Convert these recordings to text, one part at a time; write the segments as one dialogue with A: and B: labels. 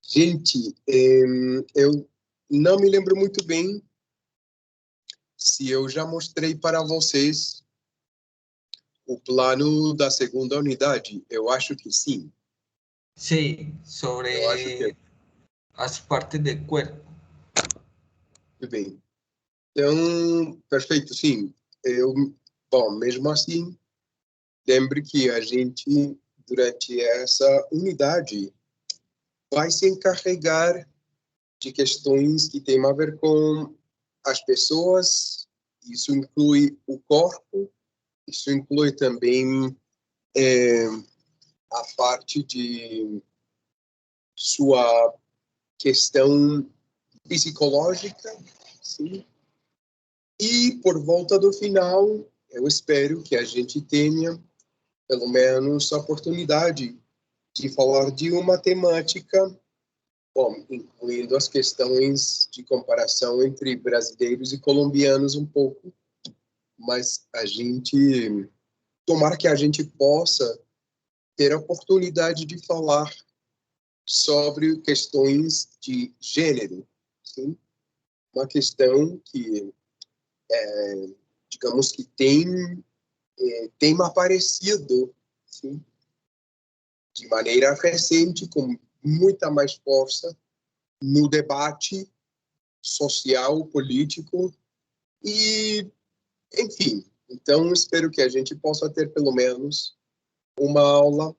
A: Gente, eu não me lembro muito bem se eu já mostrei para vocês o plano da segunda unidade. Eu acho que sim.
B: Sí,
A: Eu acho que
B: sobre as partes del cuerpo.
A: muito bem. Então, perfeito, sim. Bom, mesmo assim, lembre que a gente, durante essa unidade, vai se encarregar de questões que têm a ver com as pessoas. Isso inclui o corpo, isso inclui também a parte de sua questão psicológica, sim. E por volta do final, eu espero que a gente tenha pelo menos a oportunidade de falar de uma temática, bom, incluindo as questões de comparação entre brasileiros e colombianos um pouco, mas tomara que a gente possa ter a oportunidade de falar sobre questões de gênero, sim? Uma questão que, digamos que tem aparecido, sim, de maneira recente, com muita mais força no debate social, político e, enfim. Então, espero que a gente possa ter pelo menos uma aula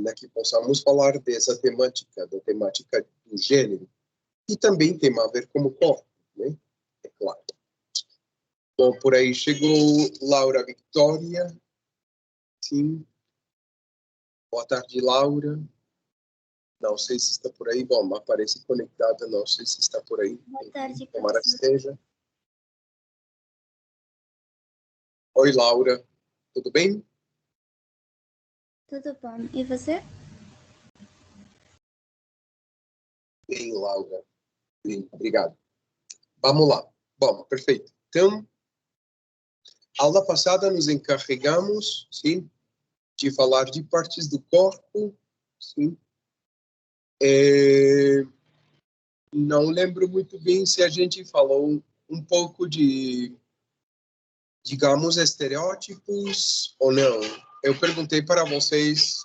A: na que possamos falar dessa temática, da temática do gênero, e também tem a ver com o corpo, né? É claro. Bom, por aí chegou Laura Victoria. Sim. Boa tarde, Laura. Não sei se está por aí. Bom, aparece conectada, não sei se está por aí.
C: Boa tarde,
A: tomara que
C: professor.
A: esteja. Oi, Laura. Tudo bem?
C: Tudo bom. E você?
A: Bem, Laura. Bem, obrigado. Vamos lá. Bom, perfeito. Então, aula passada nos encarregamos, sim, de falar de partes do corpo, sim. Não lembro muito bem se a gente falou um pouco de, digamos, estereótipos ou não. Eu perguntei para vocês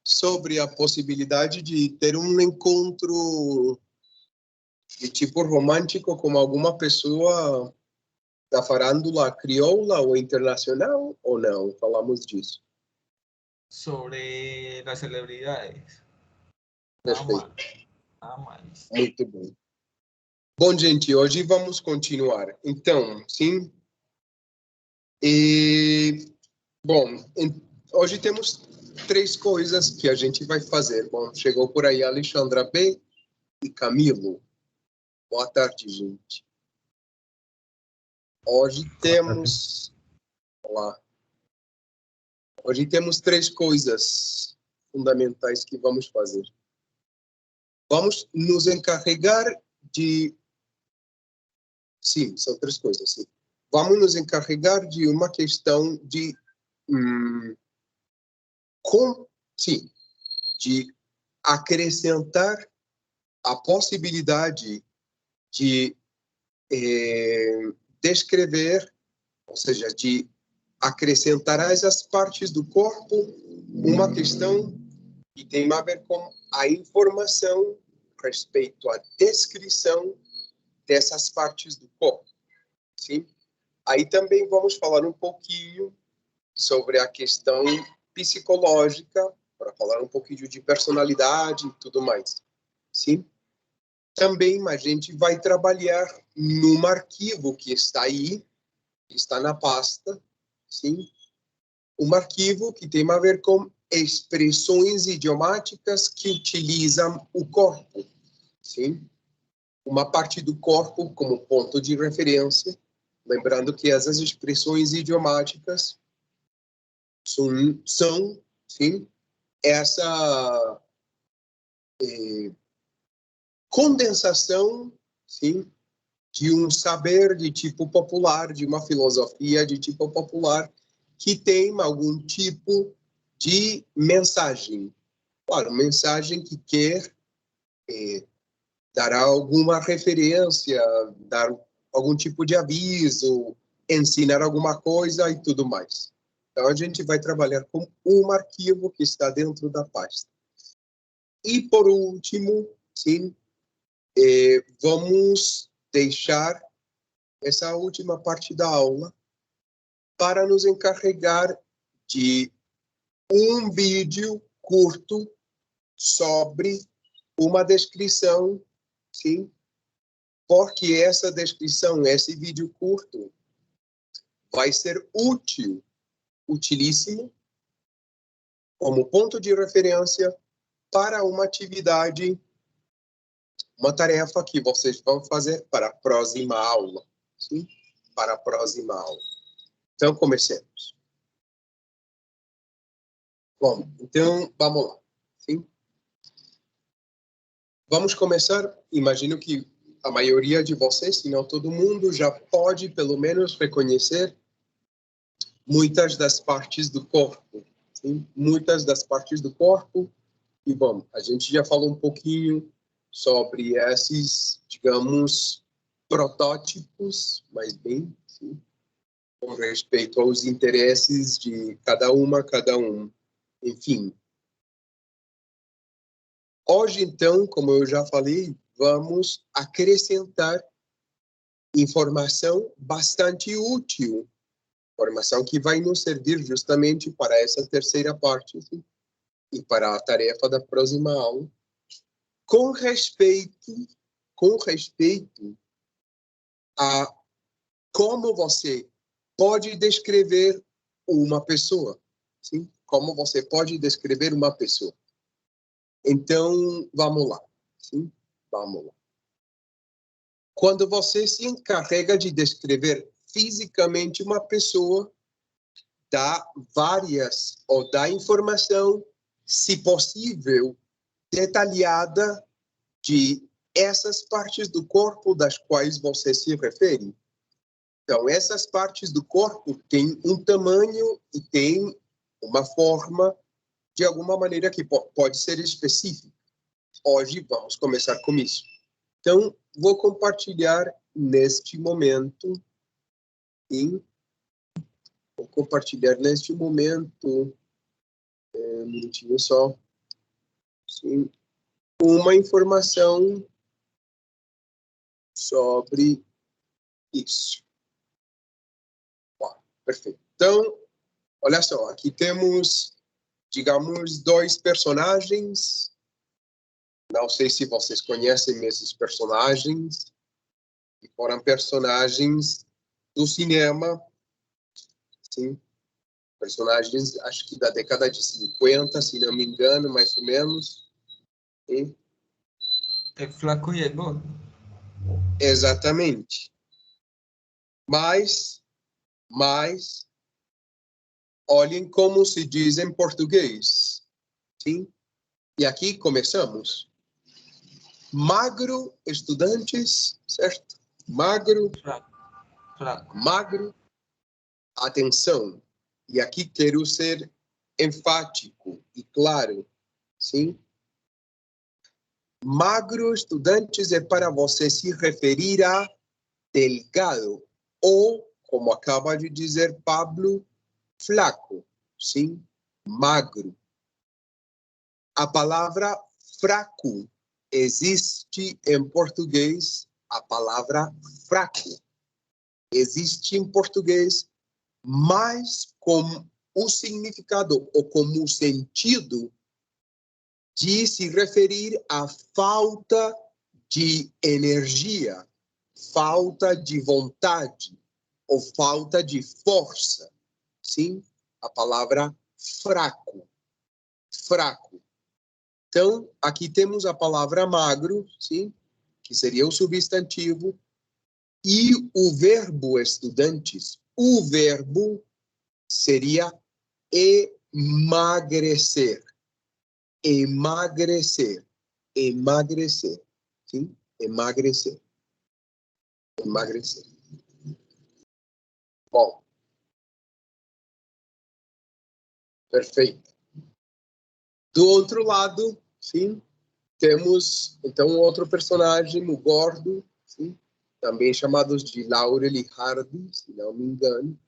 A: sobre a possibilidade de ter um encontro de tipo romântico com alguma pessoa da farândula crioula ou internacional, ou não? Falamos disso.
B: Sobre las celebridades. Nada
A: Perfeito.
B: más. Nada más.
A: Muito bem. Bom, gente, hoje vamos continuar. Então, sim. Bom, hoje temos três coisas que a gente vai fazer. Bom, chegou por aí a Alexandra B. e Camilo. Boa tarde, gente. Hoje temos... Olá. Hoje temos três coisas fundamentais que vamos fazer. Vamos nos encarregar de... Sim, são três coisas, sim. Vamos nos encarregar de uma questão de... Sim, de acrescentar a possibilidade de descrever, ou seja, de acrescentar a essas partes do corpo uma questão que tem a ver com a informação respeito à descrição dessas partes do corpo, sim? Aí também vamos falar um pouquinho sobre a questão psicológica, para falar um pouquinho de personalidade e tudo mais, sim? Também a gente vai trabalhar num arquivo que está aí, que está na pasta, sim? Um arquivo que tem a ver com expressões idiomáticas que utilizam o corpo, sim? Uma parte do corpo como ponto de referência, lembrando que essas expressões idiomáticas são sim, essa condensação, sim, de um saber de tipo popular, de uma filosofia de tipo popular, que tem algum tipo de mensagem. Claro, mensagem que quer dar alguma referência, dar algum tipo de aviso, ensinar alguma coisa e tudo mais. Então, a gente vai trabalhar com um arquivo que está dentro da pasta. E, por último, sim, vamos deixar essa última parte da aula para nos encarregar de um vídeo curto sobre uma descrição, sim, porque essa descrição, esse vídeo curto, vai ser útil, utilíssimo, como ponto de referência para uma atividade, uma tarefa que vocês vão fazer para a próxima aula, sim? Para a próxima aula. Então, comecemos. Bom, então, vamos lá, sim? Vamos começar, imagino que a maioria de vocês, se não todo mundo, já pode, pelo menos, reconhecer muitas das partes do corpo, sim? Muitas das partes do corpo. E, bom, a gente já falou um pouquinho sobre esses, digamos, protótipos, mas bem, sim, com respeito aos interesses de cada um. Enfim. Hoje, então, como eu já falei, vamos acrescentar informação bastante útil, informação que vai nos servir justamente para essa terceira parte, sim, e para a tarefa da próxima aula, com respeito a como você pode descrever uma pessoa, sim? Como você pode descrever uma pessoa. Então, vamos lá, sim? Vamos lá. Quando você se encarrega de descrever fisicamente uma pessoa, dá várias, ou dá informação, se possível, detalhada de essas partes do corpo das quais você se refere. Então, essas partes do corpo têm um tamanho e têm uma forma, de alguma maneira, que pode ser específica. Hoje, vamos começar com isso. Então, vou compartilhar neste momento, um minutinho só, sim, uma informação sobre isso. Perfeito. Então, olha só, aqui temos, digamos, dois personagens. Não sei se vocês conhecem esses personagens, que foram personagens do cinema, sim, personagens, acho que da década de 50, se não me engano, mais ou menos. Sim?
B: É flaco e é gordo.
A: Exatamente. Mas, olhem como se diz em português, sim? E aqui começamos. Magro, estudantes, certo? Magro,
B: Flaco.
A: magro, atenção. E aqui quero ser enfático e claro, sim? Magro, estudantes, é para você se referir a delgado, ou, como acaba de dizer Pablo, flaco, sim? Magro. A palavra fraco existe em português, a palavra fraco existe em português, mas com o significado ou como o sentido de se referir à falta de energia, falta de vontade ou falta de força. Sim, a palavra fraco, fraco. Então, aqui temos a palavra magro, sim, que seria o substantivo, e o verbo estudantes. O verbo seria emagrecer. Emagrecer. Emagrecer. Sim? Emagrecer. Emagrecer. Bom. Perfeito. Do outro lado, sim, Temos, então, outro personagem, o gordo, sim? Também chamados de Laurel e Hardy, se não me engano.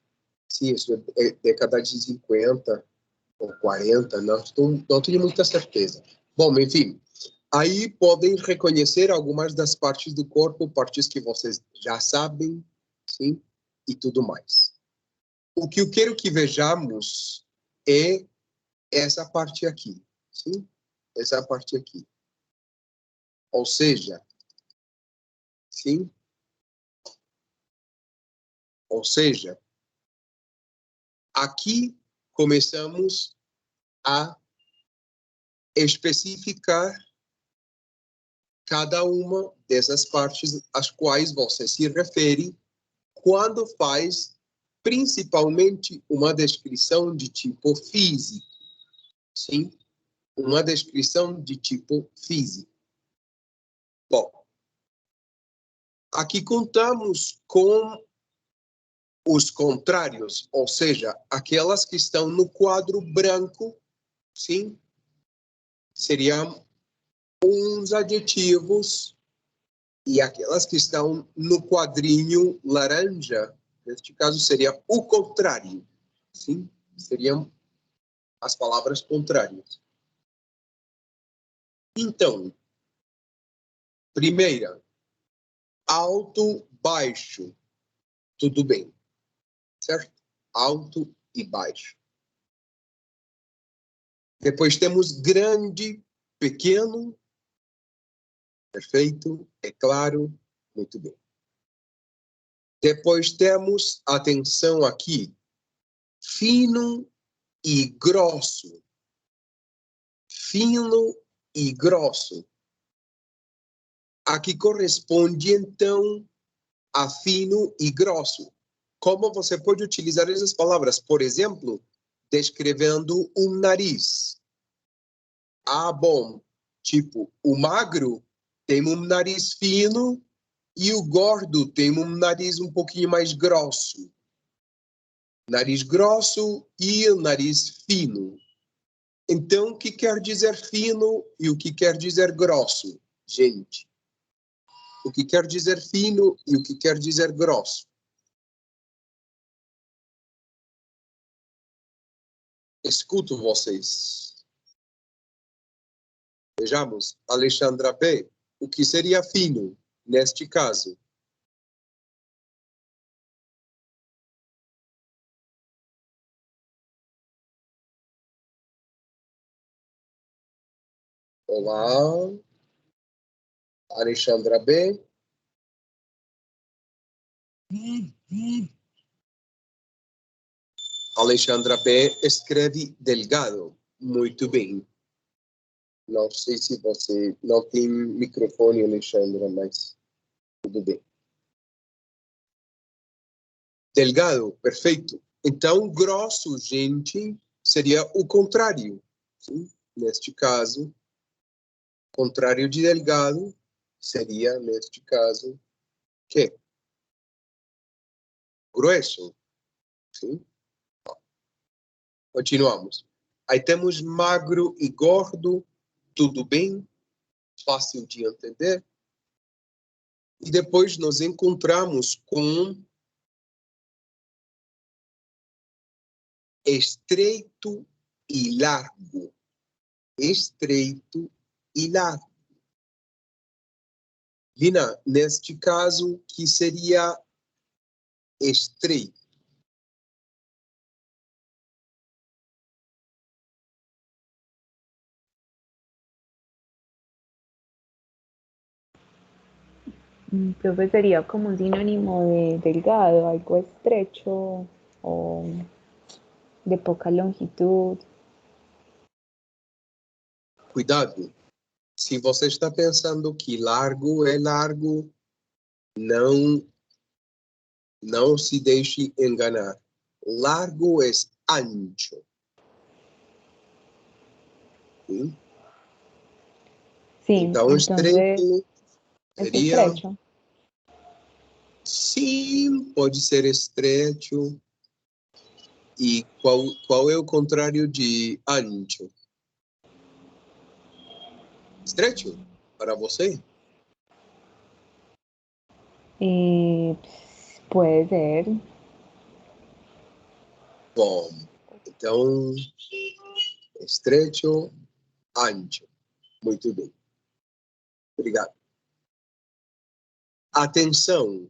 A: Sim, isso é década de 50 ou 40, não tenho muita certeza. Bom, enfim, aí podem reconhecer algumas das partes do corpo, partes que vocês já sabem, sim? E tudo mais. O que eu quero que vejamos é essa parte aqui, sim? Essa parte aqui. Ou seja, sim? Ou seja, aqui começamos a especificar cada uma dessas partes às quais você se refere quando faz principalmente uma descrição de tipo físico, sim? Uma descrição de tipo físico. Bom, aqui contamos com os contrários, ou seja, aquelas que estão no quadro branco, sim? Seriam uns adjetivos, e aquelas que estão no quadrinho laranja, neste caso seria o contrário, sim? Seriam as palavras contrárias. Então, primeira, alto, baixo, tudo bem, certo? Alto e baixo. Depois temos grande, pequeno, perfeito, é claro, muito bem. Depois temos, atenção aqui, fino e grosso. Fino e grosso. Aqui corresponde, então, a fino e grosso. Como você pode utilizar essas palavras? Por exemplo, descrevendo um nariz. Ah, bom, tipo, o magro tem um nariz fino e o gordo tem um nariz um pouquinho mais grosso. Nariz grosso e o nariz fino. Então, o que quer dizer fino e o que quer dizer grosso, gente? O que quer dizer fino e o que quer dizer grosso? Escuto vocês. Vejamos, Alexandra B., o que seria fino neste caso? Olá, Alexandra B. Alexandra B. escreve delgado. Muito bem. Não sei se você não tem microfone, Alexandra, mas tudo bem. Delgado, perfeito. Então, grosso, gente, seria o contrário. Sim? Neste caso, contrário de delgado seria, neste caso, que? Grueso. Sim? Continuamos. Aí temos magro e gordo, tudo bem, fácil de entender. E depois nos encontramos com estreito e largo. Estreito e largo. Lina, neste caso, que seria estreito.
C: Profe, sería como un sinónimo de delgado, algo estrecho o de poca longitud.
A: Cuidado. Se você está pensando que largo é largo, não se deixe enganar. Largo é ancho. Sim?
C: Sí,
A: Então,
C: entonces
A: estreito
C: es
A: seria...
C: estrecho.
A: Sim, pode ser estreito. E qual é o contrário de ancho? Estreito para você?
C: Puede ser.
A: Bom, então, estreito, ancho. Muito bem. Obrigado. Atenção.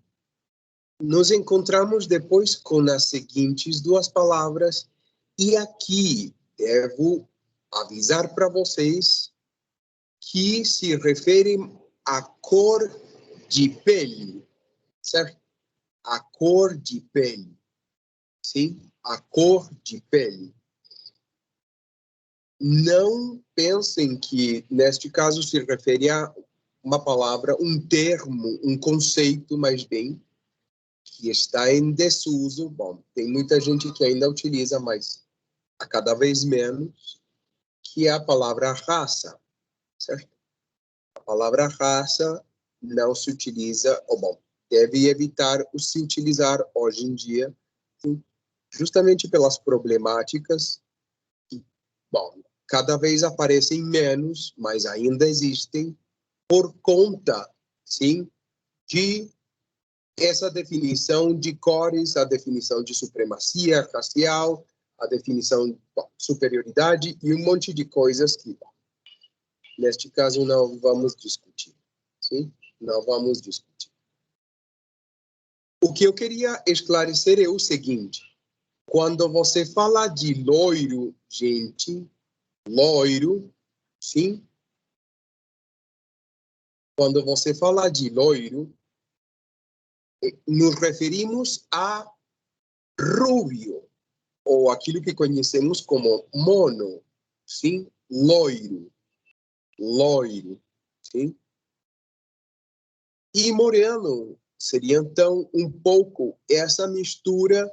A: Nos encontramos depois com as seguintes duas palavras e aqui devo avisar para vocês que se referem à cor de pele, certo? A cor de pele, sim? A cor de pele. Não pensem que, neste caso, se refere a uma palavra, um termo, um conceito, mais bem, que está em desuso. Bom, tem muita gente que ainda utiliza, mas a cada vez menos, que é a palavra raça, certo? A palavra raça não se utiliza, ou bom, deve evitar o se utilizar hoje em dia, justamente pelas problemáticas que, bom, cada vez aparecem menos, mas ainda existem, por conta, sim, de essa definição de cores, a definição de supremacia racial, a definição de superioridade e um monte de coisas que, neste caso, não vamos discutir. Sim? Não vamos discutir. O que eu queria esclarecer é o seguinte. Quando você fala de loiro, gente, loiro, sim? Quando você fala de loiro, nos referimos a rubio, ou aquilo que conhecemos como mono, sim? Loiro, loiro, sim? E moreno seria, então, um pouco essa mistura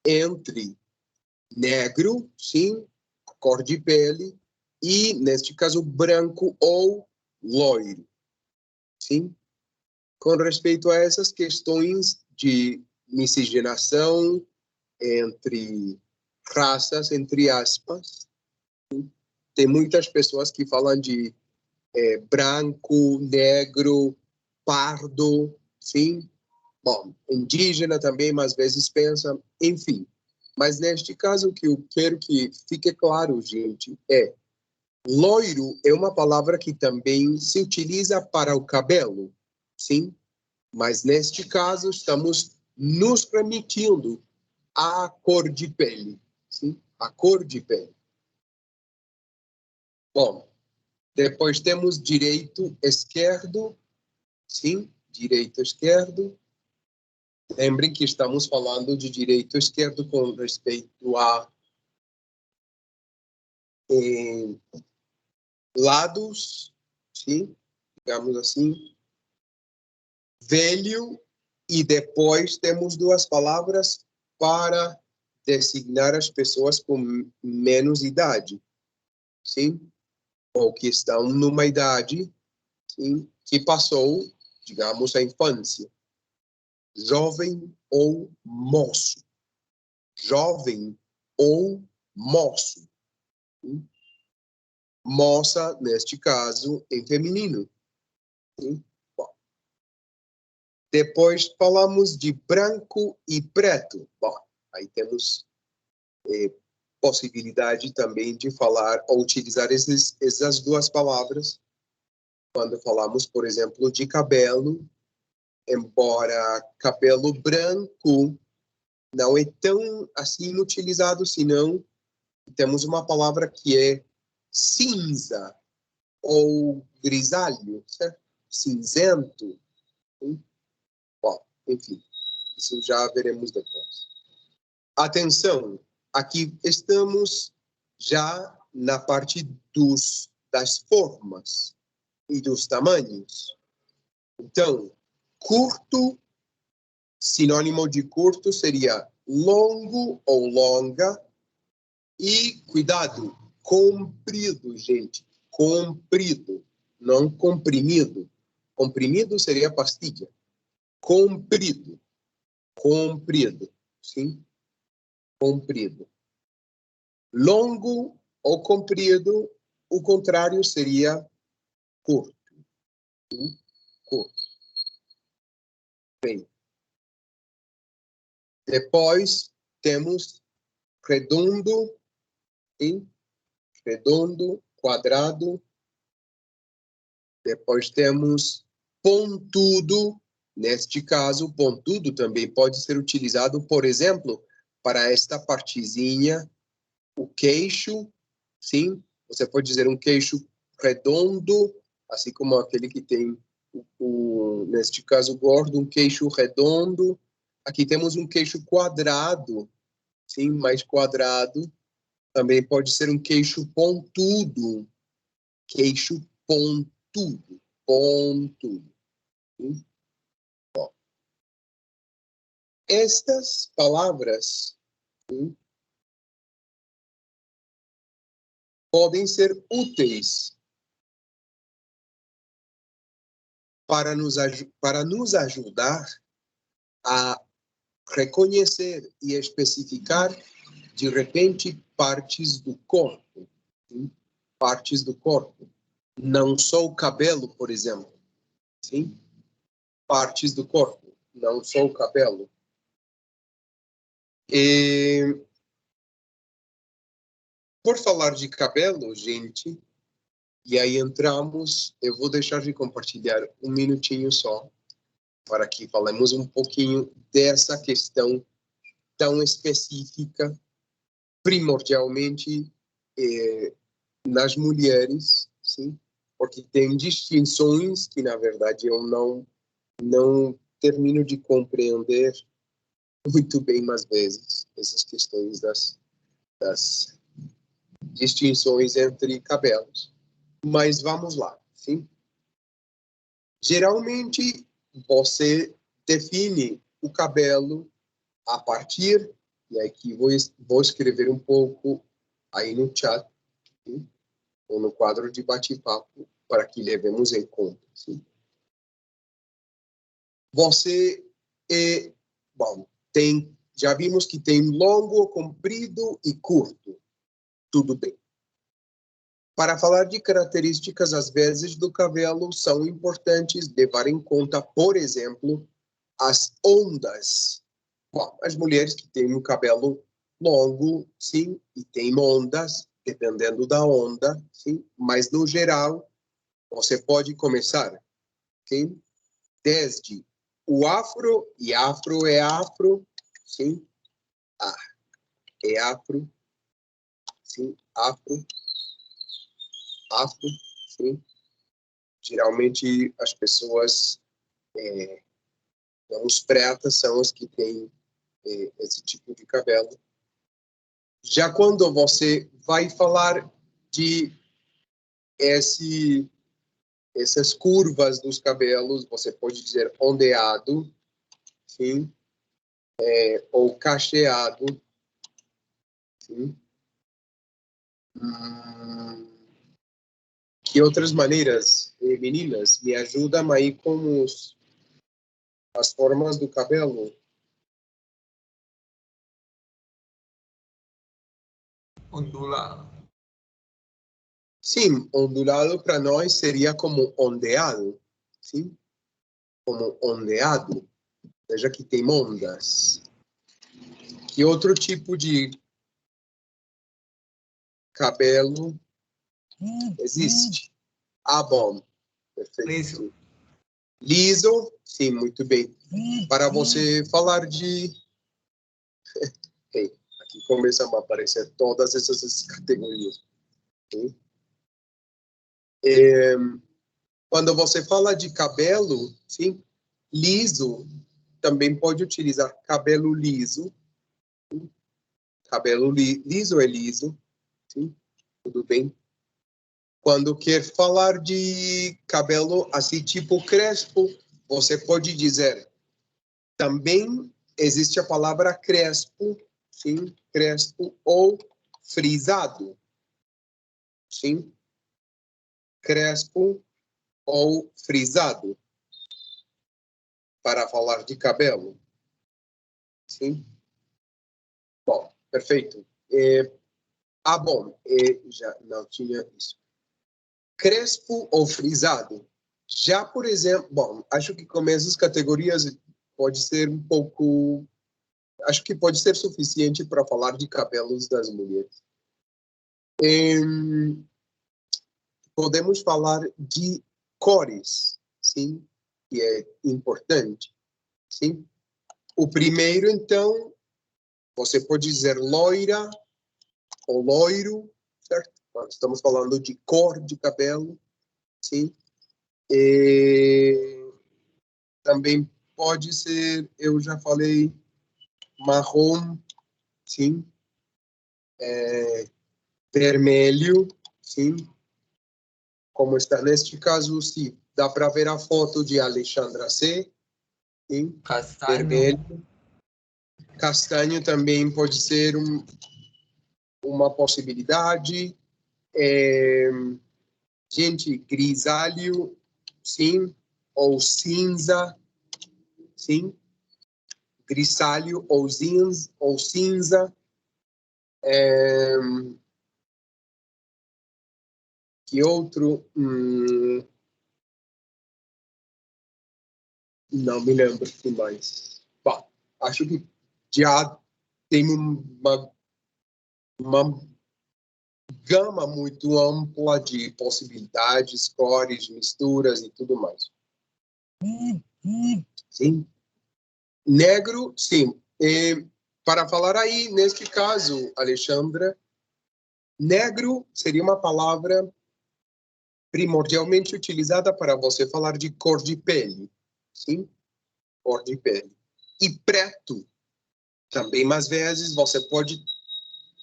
A: entre negro, sim, cor de pele, e, neste caso, branco ou loiro, sim? Com respeito a essas questões de miscigenação entre raças, entre aspas, tem muitas pessoas que falam de branco, negro, pardo, sim? Bom, indígena também, mas às vezes pensa, enfim. Mas neste caso, o que eu quero que fique claro, gente, é loiro é uma palavra que também se utiliza para o cabelo, sim? Mas neste caso, estamos nos remitindo à cor de pele, sim? A cor de pele. Bom, depois temos direito, esquerdo, sim? Direito, esquerdo. Lembrem que estamos falando de direito esquerdo com respeito a lados, sim? Digamos assim, velho, e depois temos duas palavras para designar as pessoas com menos idade, sim? Ou que estão numa idade, sim, que passou, digamos, a infância. Jovem ou moço. Jovem ou moço. Sim? Moça, neste caso, em feminino. Sim? Bom. Depois falamos de branco e preto. Bom, aí temos possibilidade também de falar ou utilizar essas duas palavras quando falamos, por exemplo, de cabelo, embora cabelo branco não é tão assim utilizado, senão temos uma palavra que é cinza ou grisalho, certo? Cinzento. Bom, enfim, isso já veremos depois. Atenção, aqui estamos já na parte das formas e dos tamanhos. Então, curto, sinônimo de curto seria longo ou longa. E, cuidado, comprido, gente. Comprido, não comprimido. Comprimido seria pastilha. Comprido. Comprido, sim? Comprido. Longo ou comprido, o contrário seria curto. Curto. Bem. Depois temos redondo, sim? Redondo, quadrado. Depois temos pontudo. Neste caso, pontudo também pode ser utilizado, por exemplo, para esta partezinha, o queixo, sim? Você pode dizer um queixo redondo, assim como aquele que tem, neste caso, gordo, um queixo redondo. Aqui temos um queixo quadrado, sim, mais quadrado. Também pode ser um queixo pontudo. Queixo pontudo. Pontudo. Sim? Ó. Estas palavras, sim, podem ser úteis para nos ajudar a reconhecer e especificar, de repente, partes do corpo. Sim? Partes do corpo. Não só o cabelo, por exemplo. Sim? Partes do corpo, não só o cabelo. E, por falar de cabelo, gente, e aí entramos, eu vou deixar de compartilhar um minutinho só, para que falemos um pouquinho dessa questão tão específica, primordialmente nas mulheres, sim? Porque tem distinções que, na verdade, eu não termino de compreender muito bem, às vezes, essas questões das distinções entre cabelos. Mas vamos lá, sim? Geralmente, você define o cabelo a partir, e aqui vou escrever um pouco aí no chat, sim? Ou no quadro de bate-papo, para que levemos em conta, sim? Você, bom, já vimos que tem longo, comprido e curto. Tudo bem. Para falar de características, às vezes, do cabelo, são importantes levar em conta, por exemplo, as ondas. Bom, as mulheres que têm um cabelo longo, sim, e têm ondas, dependendo da onda, sim, mas, no geral, você pode começar, sim, desde o afro, e afro é afro, sim, é afro, sim, afro, afro, sim. Geralmente as pessoas, os pretas são os que têm esse tipo de cabelo. Já quando você vai falar de essas curvas dos cabelos, você pode dizer ondeado, sim, ou cacheado, sim. Que outras maneiras, meninas, me ajudam aí com as formas do cabelo?
B: Ondulado.
A: Sim, ondulado para nós seria como ondeado, sim? Como ondeado, veja que tem ondas. Que outro tipo de cabelo existe? Ah, bom, perfeito.
B: Liso.
A: Sim. Liso, sim, muito bem. Para você falar de... Aqui começam a aparecer todas essas categorias. Sim? Quando você fala de cabelo, sim, liso, também pode utilizar cabelo liso. Cabelo liso é liso, sim, tudo bem. Quando quer falar de cabelo assim tipo crespo, você pode dizer também existe a palavra crespo, sim, crespo ou frisado, sim, crespo ou frisado para falar de cabelo, sim. Bom, perfeito. Bom, já não tinha isso. crespo ou frisado. Já, por exemplo, bom, acho que com essas categorias pode ser um pouco, acho que pode ser suficiente para falar de cabelos das mulheres. Podemos falar de cores, sim, que é importante, sim. O primeiro, então, você pode dizer loira ou loiro, certo? Nós estamos falando de cor de cabelo, sim. E também pode ser, eu já falei, marrom, sim. Vermelho, sim. Como está neste caso, sim. Dá para ver a foto de Alexandra C. Sim.
B: Castanho.
A: Vermelho. Castanho também pode ser uma possibilidade. Gente, grisalho, sim. Ou cinza, sim. Grisalho ou cinza. Que outro? Não me lembro que mais. Bom, acho que já tem uma gama muito ampla de possibilidades, cores, misturas e tudo mais. Sim. Negro, sim. E, para falar aí, neste caso, Alexandra, negro seria uma palavra primordialmente utilizada para você falar de cor de pele. Sim? Cor de pele. E preto, também, mais vezes, você pode,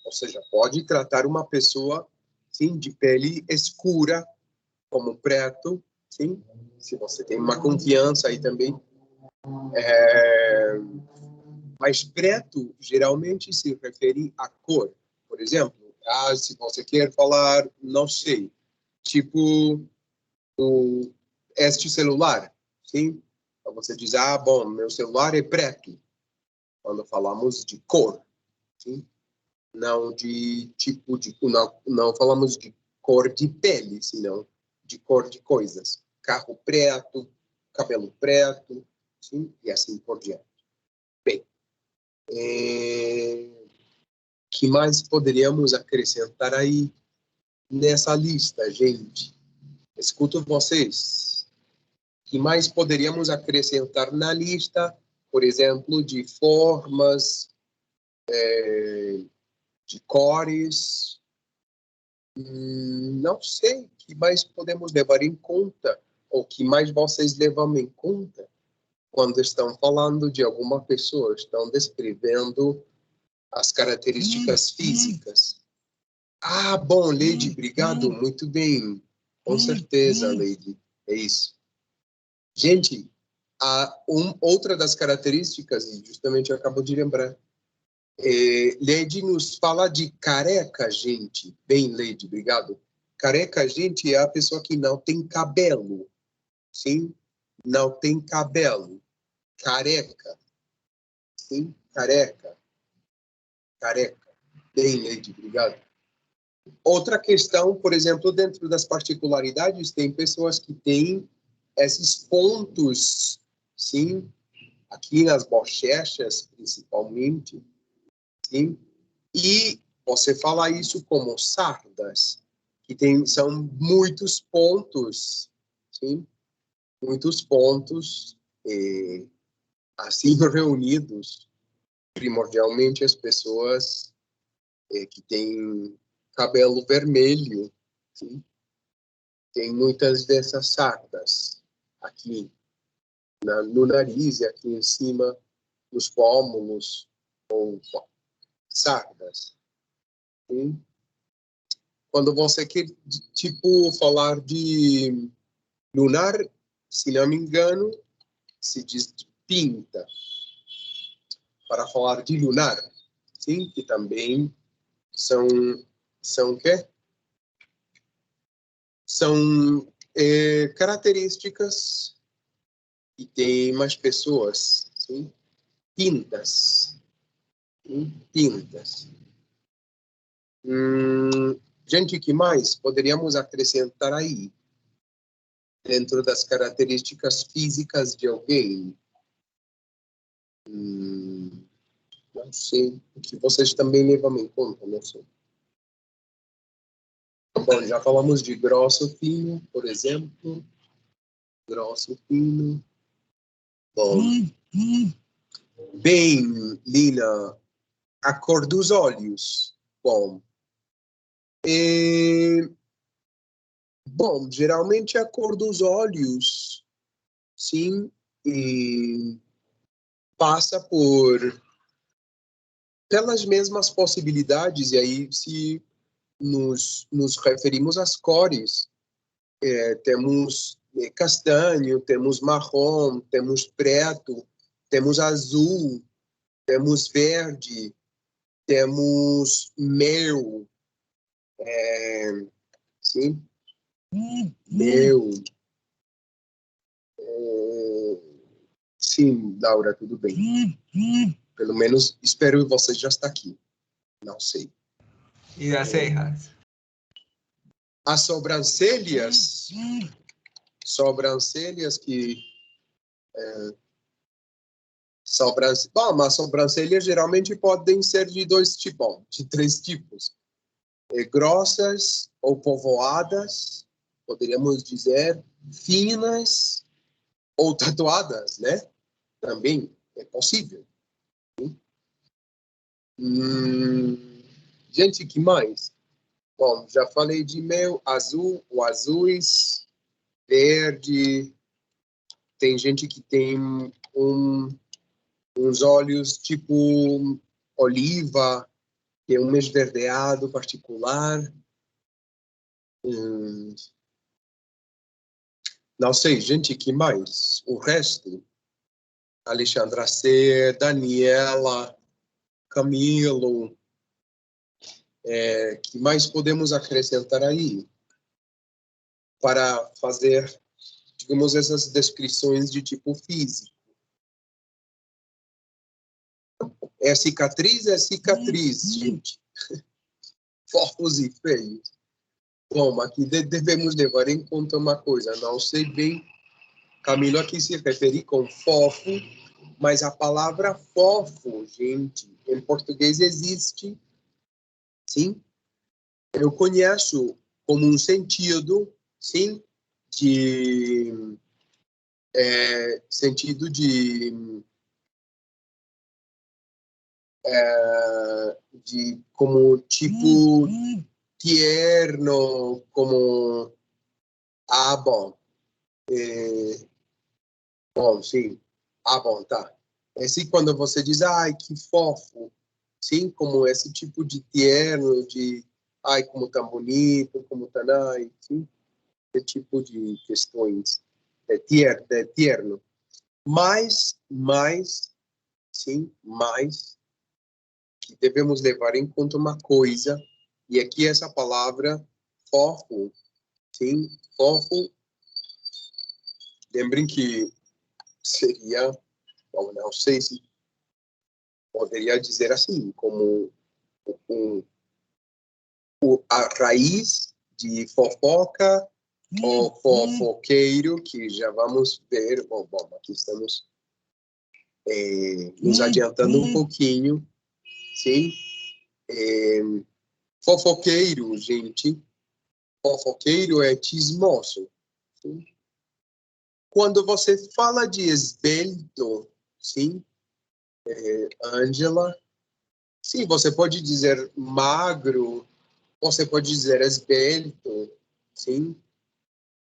A: ou seja, pode tratar uma pessoa, sim, de pele escura, como preto, sim, se você tem uma confiança aí também. Mas preto, geralmente, se refere à cor. Por exemplo, se você quer falar, não sei, tipo, este celular, sim? Então você diz, bom, meu celular é preto, quando falamos de cor, sim? Não de tipo de, não falamos de cor de pele, senão de cor de coisas. Carro preto, cabelo preto, sim? E assim por diante. Bem, que mais poderíamos acrescentar aí nessa lista, gente? Escuto vocês. Que mais poderíamos acrescentar na lista, por exemplo, de formas, de cores? Não sei, que mais podemos levar em conta, ou que mais vocês levam em conta quando estão falando de alguma pessoa, estão descrevendo as características físicas. Bom, Lady, obrigado, muito bem. Com certeza, Lady, é isso. Gente, outra das características, e justamente eu acabo de lembrar, Lady nos fala de careca, gente. Bem, Lady, obrigado. Careca, gente, é a pessoa que não tem cabelo. Sim? Não tem cabelo. Careca. Sim? Careca. Careca. Bem, Lady, obrigado. Outra questão, por exemplo, dentro das particularidades, tem pessoas que têm esses pontos, sim? Aqui nas bochechas, principalmente, sim? E você fala isso como sardas, que são muitos pontos, sim? Muitos pontos, assim reunidos, primordialmente as pessoas que têm cabelo vermelho, sim? Tem muitas dessas sardas aqui no nariz e aqui em cima, nos pómulos, ou sardas. Sim? Quando você quer, tipo, falar de lunar, se não me engano, se diz de pinta, para falar de lunar, sim, que também são quê? São características que tem mais pessoas, sim? Pintas, sim? Pintas. Gente, que mais poderíamos acrescentar aí? Dentro das características físicas de alguém? Não sei. O que vocês também levam em conta, não sei. Bom, já falamos de grosso, fino, por exemplo. Grosso, fino. Bom. Bem, Lina, a cor dos olhos. Bom. Bom, geralmente a cor dos olhos, sim, passa pelas mesmas possibilidades, e aí se nos referimos às cores, temos castanho, temos marrom, temos preto, temos azul, temos verde, temos mel, sim, mel. Sim, Laura, tudo bem. Pelo menos espero que você já está aqui. Não sei.
B: Y las cejas.
A: As sobrancelhas, que bom, mas sobrancelhas geralmente podem ser de de 3 tipos. Grossas ou povoadas, poderíamos dizer, finas ou tatuadas, né? Também é possível. Gente, que mais? Bom, já falei de mel, azul, ou azuis, verde. Tem gente que tem uns olhos tipo oliva, que é um esverdeado particular. Não sei, gente, que mais? O resto? Alexandra C., Daniela, Camilo. Que mais podemos acrescentar aí? Para fazer, digamos, essas descrições de tipo físico. É cicatriz, gente. Forros e feios. Bom, aqui devemos levar em conta uma coisa. Não sei bem, Camilo aqui se refere com fofo, mas a palavra fofo, gente, em português existe, sim? Eu conheço como um sentido, sim, sentido de como tipo tierno, como bom, bom, sim, bom, tá. É assim quando você diz, ai, que fofo, sim, como esse tipo de tierno, de, ai, como tá bonito, como tá, ai, sim, esse tipo de questões, tierno. Mas, sim, mais, que devemos levar em conta uma coisa, e aqui essa palavra, fofo, sim, fofo, lembrem que seria, bom, não sei se poderia dizer assim, como a raiz de fofoca ou fofoqueiro, que já vamos ver, bom, aqui estamos nos adiantando um pouquinho, sim? Fofoqueiro, gente, fofoqueiro é chismoso. Sim? Quando você fala de esbelto, sim, Ângela, sim, você pode dizer magro, você pode dizer esbelto, sim,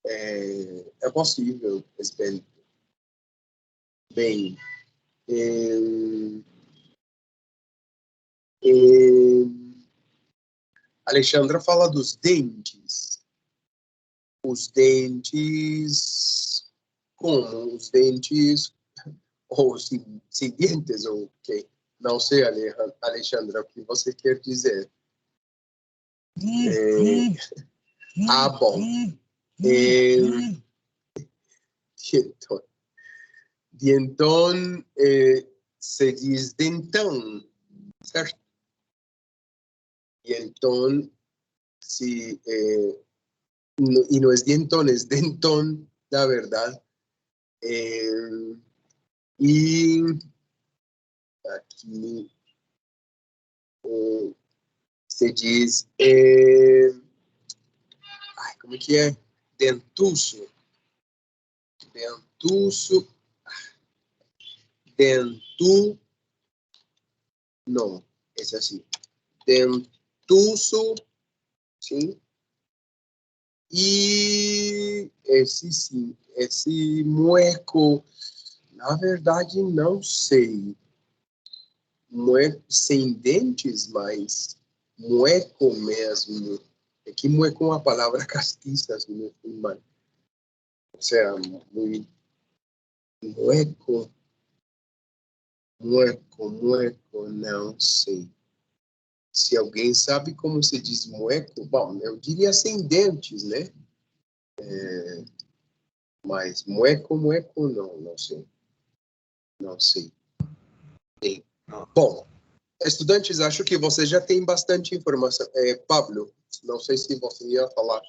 A: é possível, esbelto. Bem, Alexandra fala dos dentes. Os dentes, como? Os dentes, ou sem dentes, ou o quê? Não sei, Alexandra, o que você quer dizer? Bom. Dientão, se diz dentão, certo? Dientão se e não é dentón, na verdade. E aqui se diz, como é que é? Dentuço. Não, esse é assim. Dentuço, sim. E esse sim, esse mueco, na verdade, não sei. Mueco sem dentes, mas mueco mesmo. É que mueco é uma palavra castiça, se não fui mal. Ou seja, muito mueco, não sei. Se alguém sabe como se diz mueco, bom, eu diria sem dentes, né? Mas mueco, não sei. Não sei. Bom, estudantes, acho que você já tem bastante informação. Pablo, não sei se você ia falar,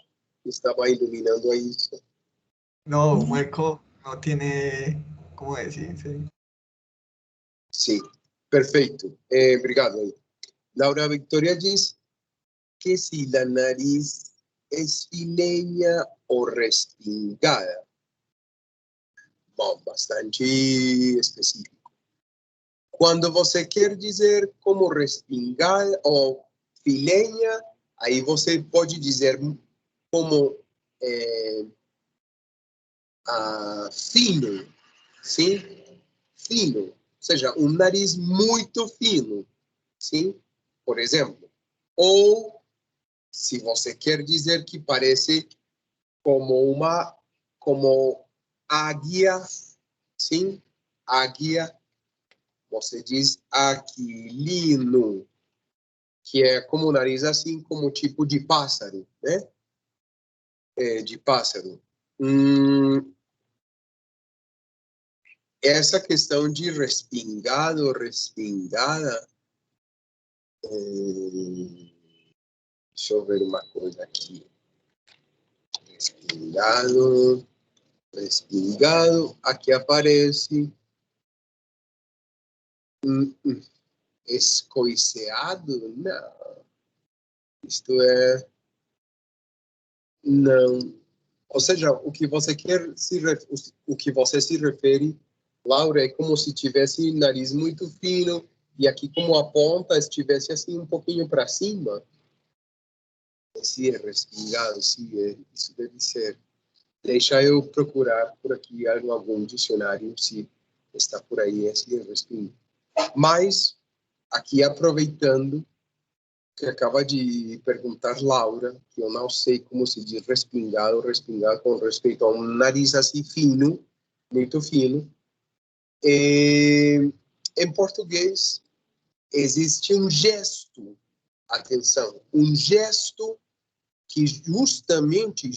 A: estava iluminando aí.
B: No, mueco no tiene, ¿cómo decirse?
A: Sim, perfeito. Obrigado aí. Laura Victoria diz que se a nariz é fileña ou respingada. Bom, bastante específico. Quando você quer dizer como respingada ou fileña, aí você pode dizer como fino, sim? Fino, ou seja, um nariz muito fino, sim? Por exemplo. Ou, se você quer dizer que parece como águia, sim? Águia, você diz aquilino, que é como o nariz assim, como tipo de pássaro, né? De pássaro. Essa questão de respingado, respingada, deixa eu ver uma coisa aqui. Respingado, respingado, aqui aparece escoiceado, não. Isto é, não. Ou seja, o que você o que você se refere, Laura, é como se tivesse nariz muito fino e aqui como a ponta estivesse assim um pouquinho para cima. Se é respingado, isso deve ser. Deixa eu procurar por aqui algum dicionário, se está por aí esse respingado. Mas, aqui aproveitando que acaba de perguntar Laura, que eu não sei como se diz respingado com respeito a um nariz assim fino, muito fino. Em português, existe um gesto, atenção, um gesto que justamente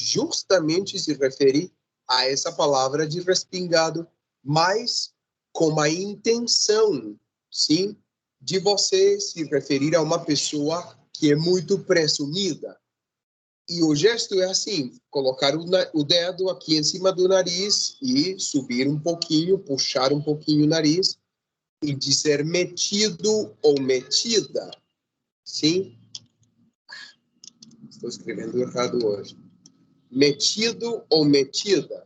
A: se refere a essa palavra de respingado, mas com a intenção, sim, de você se referir a uma pessoa que é muito presumida. E o gesto é assim, colocar o dedo aqui em cima do nariz e subir um pouquinho, puxar um pouquinho o nariz e dizer metido ou metida, sim? Estou escrevendo errado hoje. Metido ou metida.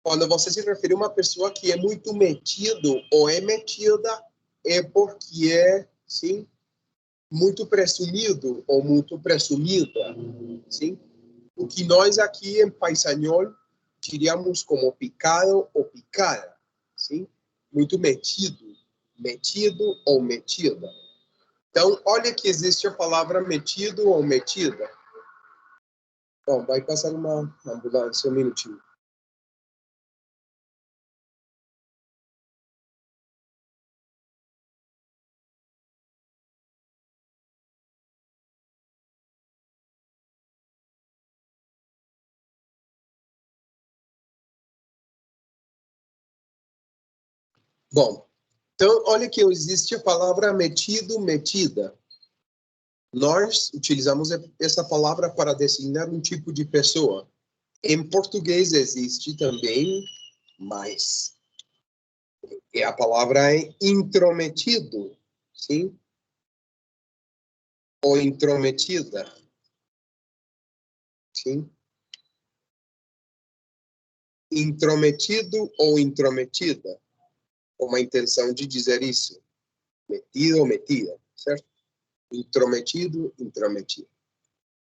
A: Quando você se refere a uma pessoa que é muito metido ou é metida, é porque é, sim, muito presumido ou muito presumida, sim? O que nós aqui em Paisanhol diríamos como picado ou picada, sim? Muito metido ou metida. Então, olha que existe a palavra metido ou metida. Bom, vai passar uma ambulância, um minutinho. Bom, então olha que existe a palavra metido, metida. Nós utilizamos essa palavra para designar um tipo de pessoa. Em português existe também, mas a palavra é intrometido, sim? Ou intrometida, sim? Intrometido ou intrometida, com uma intenção de dizer isso. Metido ou metida, certo? Intrometido, intrometido.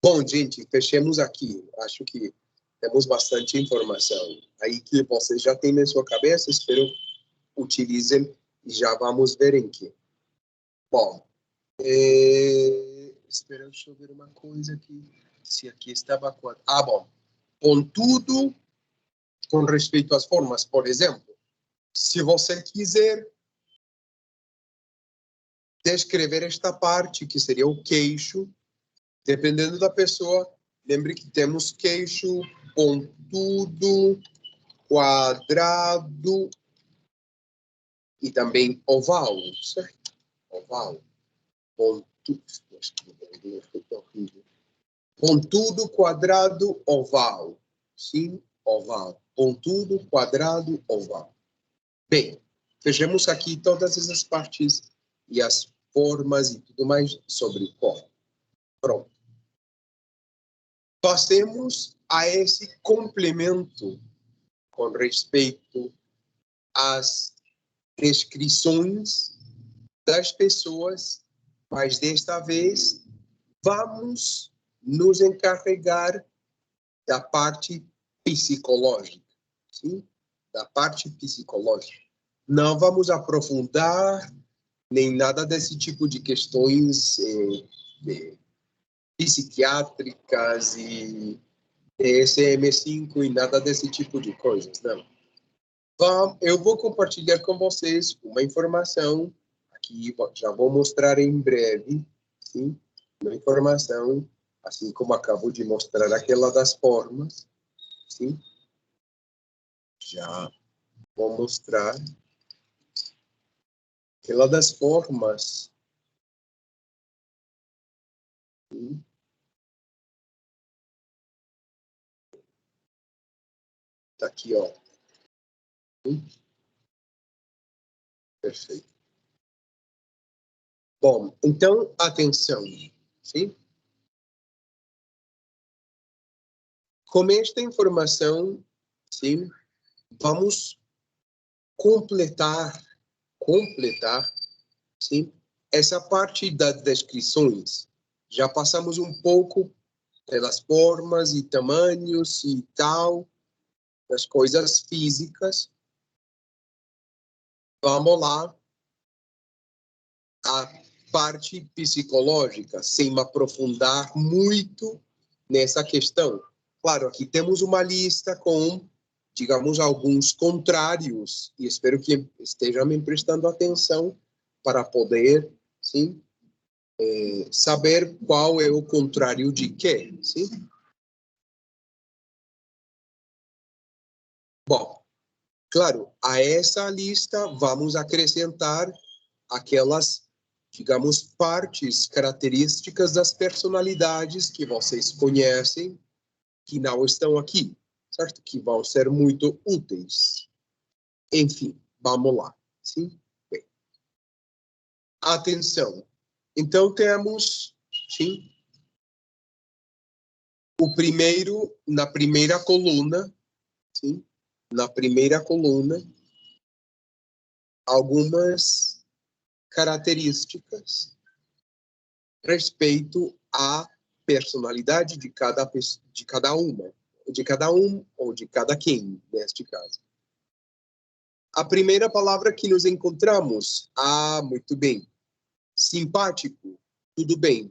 A: Bom, gente, fechemos aqui. Acho que temos bastante informação aí que vocês já têm na sua cabeça. Espero utilizem e já vamos ver em que. Bom, espera, deixa eu ver uma coisa aqui. Se aqui estava... bom. Contudo, com respeito às formas, por exemplo, se você quiser descrever esta parte, que seria o queixo, dependendo da pessoa, lembre que temos queixo pontudo, quadrado e também oval, certo? Oval. Pontudo, quadrado, oval. Sim, oval. Pontudo, quadrado, oval. Bem, vejamos aqui todas essas partes e as formas e tudo mais sobre o corpo. Pronto. Passemos a esse complemento com respeito às descrições das pessoas, mas desta vez vamos nos encarregar da parte psicológica, sim? Da parte psicológica. Não vamos aprofundar nem nada desse tipo de questões psiquiátricas e DSM-5 e nada desse tipo de coisas, não. Eu vou compartilhar com vocês uma informação, aqui já vou mostrar em breve, sim? Uma informação, assim como acabo de mostrar aquela das formas, sim? Já vou mostrar aquela das formas, sim? Tá aqui, ó. Sim? Perfeito. Bom, então, atenção, sim? Com esta informação, sim, vamos completar, sim, essa parte das descrições. Já passamos um pouco pelas formas e tamanhos e tal, das coisas físicas. Vamos lá, a parte psicológica, sem me aprofundar muito nessa questão. Claro, aqui temos uma lista com, digamos, alguns contrários, e espero que estejam me prestando atenção para poder, sim, saber qual é o contrário de quê, sim? Bom, claro, a essa lista vamos acrescentar aquelas, digamos, partes características das personalidades que vocês conhecem, que não estão aqui, certo? Que vão ser muito úteis. Enfim, vamos lá, sim? Bem. Atenção. Então, temos, sim, o primeiro, na primeira coluna, sim? Na primeira coluna, algumas características respeito à personalidade de cada uma, de cada um ou de cada quem, neste caso. A primeira palavra que nos encontramos, muito bem. Simpático, tudo bem.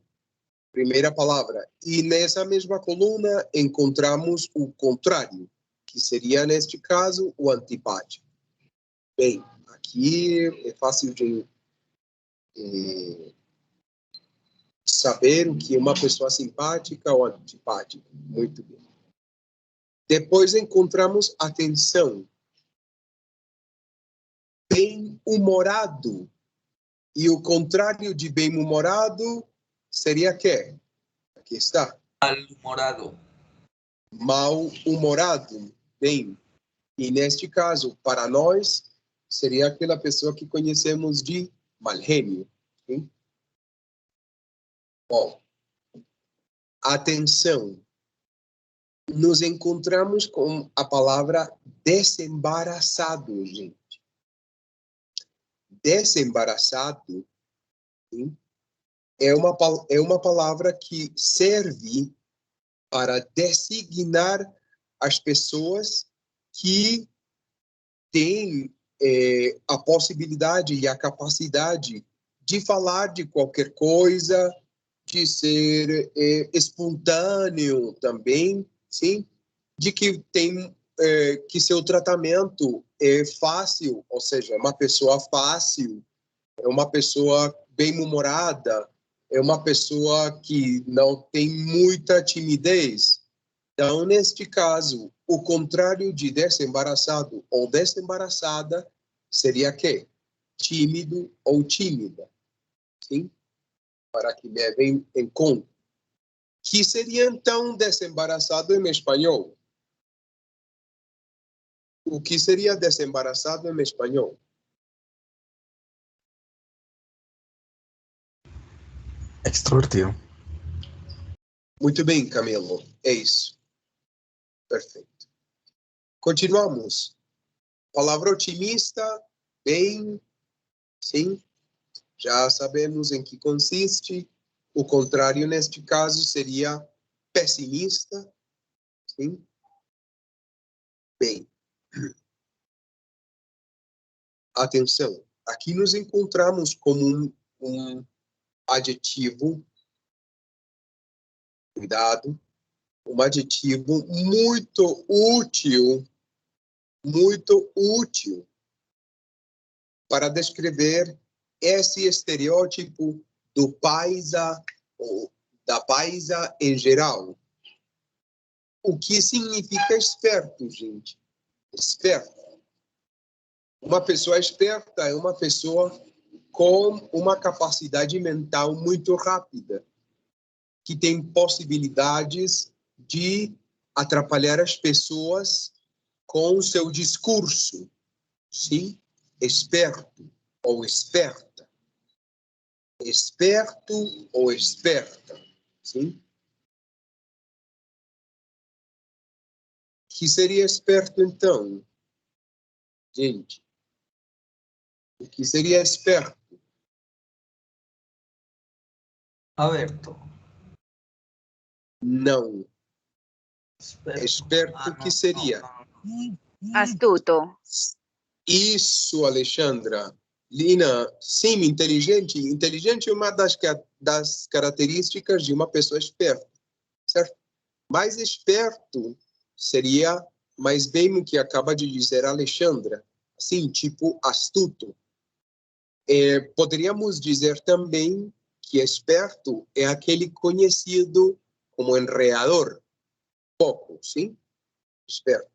A: Primeira palavra. E nessa mesma coluna encontramos o contrário, que seria, neste caso, o antipático. Bem, aqui é fácil de saber o que é uma pessoa simpática ou antipática. Muito bem. Depois encontramos atenção. Bem-humorado. E o contrário de bem-humorado seria que? Aqui está.
B: Mal-humorado.
A: Mal-humorado. Bem, e neste caso, para nós, seria aquela pessoa que conhecemos de mal gênio. Sim? Bom, atenção. Nos encontramos com a palavra desembaraçado, gente. Desembaraçado, sim, é uma palavra que serve para designar as pessoas que têm a possibilidade e a capacidade de falar de qualquer coisa, de ser espontâneo também, sim, de que tem que seu tratamento é fácil, ou seja, uma pessoa fácil, é uma pessoa bem-humorada, é uma pessoa que não tem muita timidez. Então, neste caso, o contrário de desembaraçado ou desembaraçada seria que? Tímido ou tímida, sim? Para que levem em conta. Que seria, então, desembaraçado em espanhol? O que seria desembaraçado em espanhol?
D: Extrovertido.
A: Muito bem, Camilo. É isso. Perfeito. Continuamos. Palavra otimista, bem, sim. Já sabemos em que consiste. O contrário, neste caso, seria pessimista, sim. Bem. Atenção. Aqui nos encontramos como um adjetivo, cuidado, um adjetivo muito útil para descrever esse estereótipo do paisa ou da paisa em geral. O que significa esperto, gente? Esperto. Uma pessoa esperta é uma pessoa com uma capacidade mental muito rápida, que tem possibilidades de atrapalhar as pessoas com o seu discurso. Sim? Esperto ou esperta. Esperto ou esperta. Sim? Que seria esperto, então? Gente, o que seria esperto?
B: Aberto.
A: Não.
B: Esperto.
A: Esperto, o que seria?
C: Astuto.
A: Isso, Alexandra. Lina, sim, inteligente. Inteligente é uma das características de uma pessoa esperta, certo? Mais esperto seria mais bem o que acaba de dizer a Alexandra, assim, tipo astuto. Poderíamos dizer também que esperto é aquele conhecido como enredador, pouco, sim? Esperto.